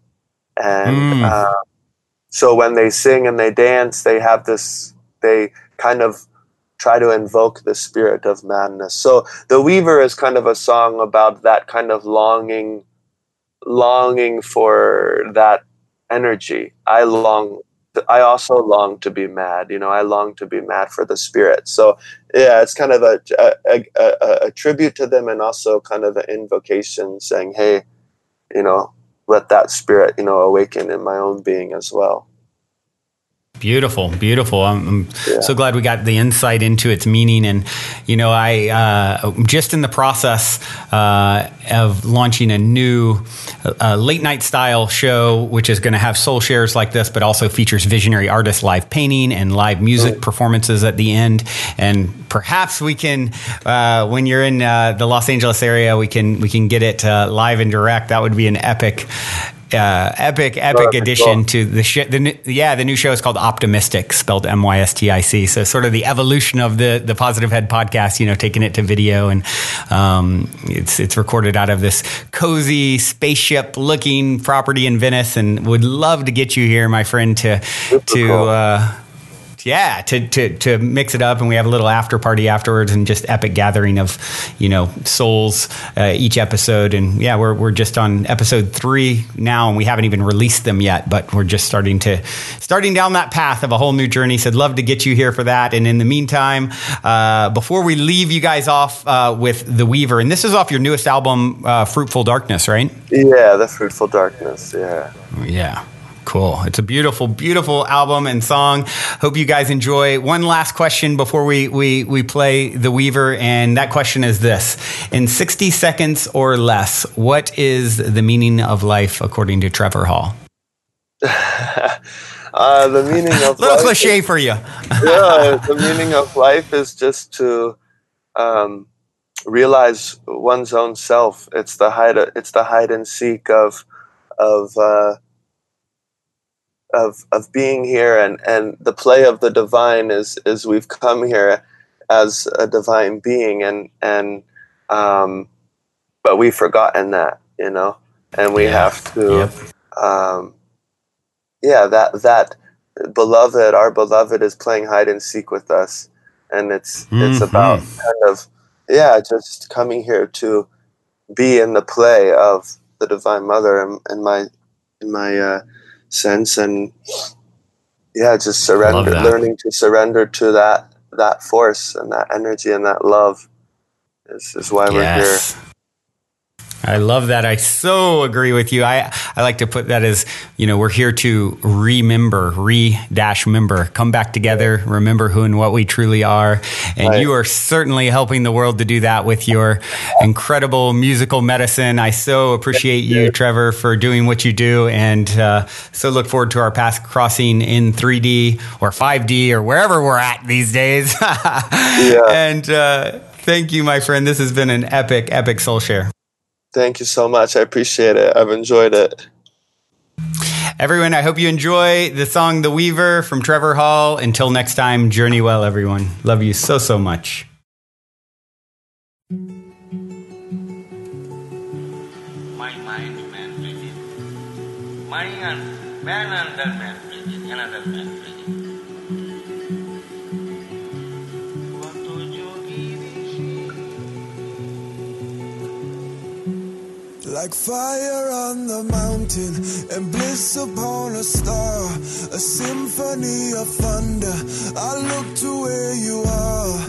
And so when they sing and they dance, they kind of try to invoke the spirit of madness. So The Weaver is kind of a song about that kind of longing for that energy. I also long to be mad. I long to be mad for the spirit. So yeah, it's kind of a tribute to them, and also kind of an invocation saying, hey, let that spirit, awaken in my own being as well. Beautiful, beautiful. I'm so glad we got the insight into its meaning. And, I just in the process of launching a new late night style show, which is going to have soul shares like this, but also features visionary artists, live painting, and live music performances at the end. And perhaps we can, when you're in the Los Angeles area, we can get it live and direct. That would be an epic addition to the show. The new show is called Optimistic, spelled MYSTIC. So sort of the evolution of the Positive Head podcast, taking it to video, and it's recorded out of this cozy spaceship looking property in Venice, and would love to get you here, my friend, to mix it up, and we have a little after party afterwards, and just epic gathering of, souls each episode. And we're just on episode 3 now, and we haven't even released them yet, but we're just starting down that path of a whole new journey. So I'd love to get you here for that. And in the meantime, before we leave you guys off with The Weaver, and this is off your newest album, Fruitful Darkness, right? Yeah, The Fruitful Darkness. Yeah. Cool. It's a beautiful, beautiful album and song. Hope you guys enjoy. One last question before we play The Weaver, and that question is this. In 60 seconds or less, what is the meaning of life according to Trevor Hall? The meaning of little life... cliche for you. The meaning of life is just to realize one's own self. It's the hide and seek of being here, and the play of the divine is we've come here as a divine being, and but we've forgotten that, and we have to that beloved, our beloved, is playing hide and seek with us, and it's about kind of just coming here to be in the play of the Divine Mother in my sense, and just learning to surrender to that force and that energy and that love is why we're here. I love that. I so agree with you. I like to put that as, we're here to remember, come back together, remember who and what we truly are. And you are certainly helping the world to do that with your incredible musical medicine. I so appreciate you, Trevor, for doing what you do. And so look forward to our path crossing in 3D or 5D or wherever we're at these days. And thank you, my friend. This has been an epic, epic soul share. Thank you so much. I appreciate it. I've enjoyed it. Everyone, I hope you enjoy the song The Weaver from Trevor Hall. Until next time, journey well, everyone. Love you so, so much. My mind man breathing. My man under man breathing. Another man breathing. Like fire on the mountain and bliss upon a star, a symphony of thunder. I look to where you are,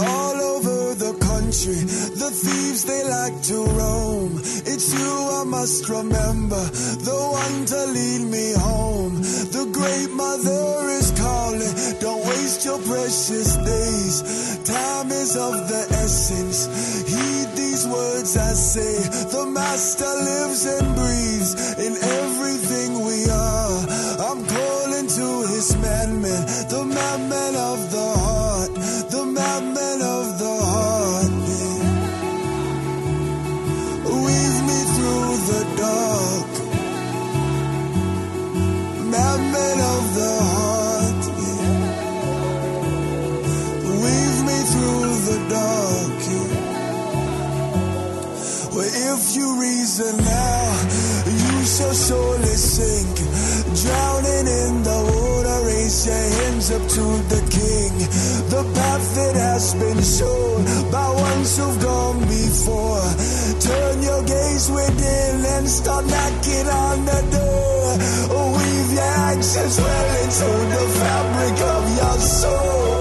all over the country. country, the thieves they like to roam. It's you I must remember, the one to lead me home. The great mother is calling, don't waste your precious days. Time is of the essence, heed these words I say. The master lives and breathes in everything we are. I'm calling to his madman, the madman of the heart, the madman of the heart. Yeah. Weave me through the dark, madman of the heart. Yeah. Weave me through the dark. Yeah. Well, if you reason now, you shall surely sink. Drowning in the water, raise your hands up to the King. The path that has been shown by ones who've gone before. Turn your gaze within and start knocking on the door. Weave your actions well into the fabric of your soul.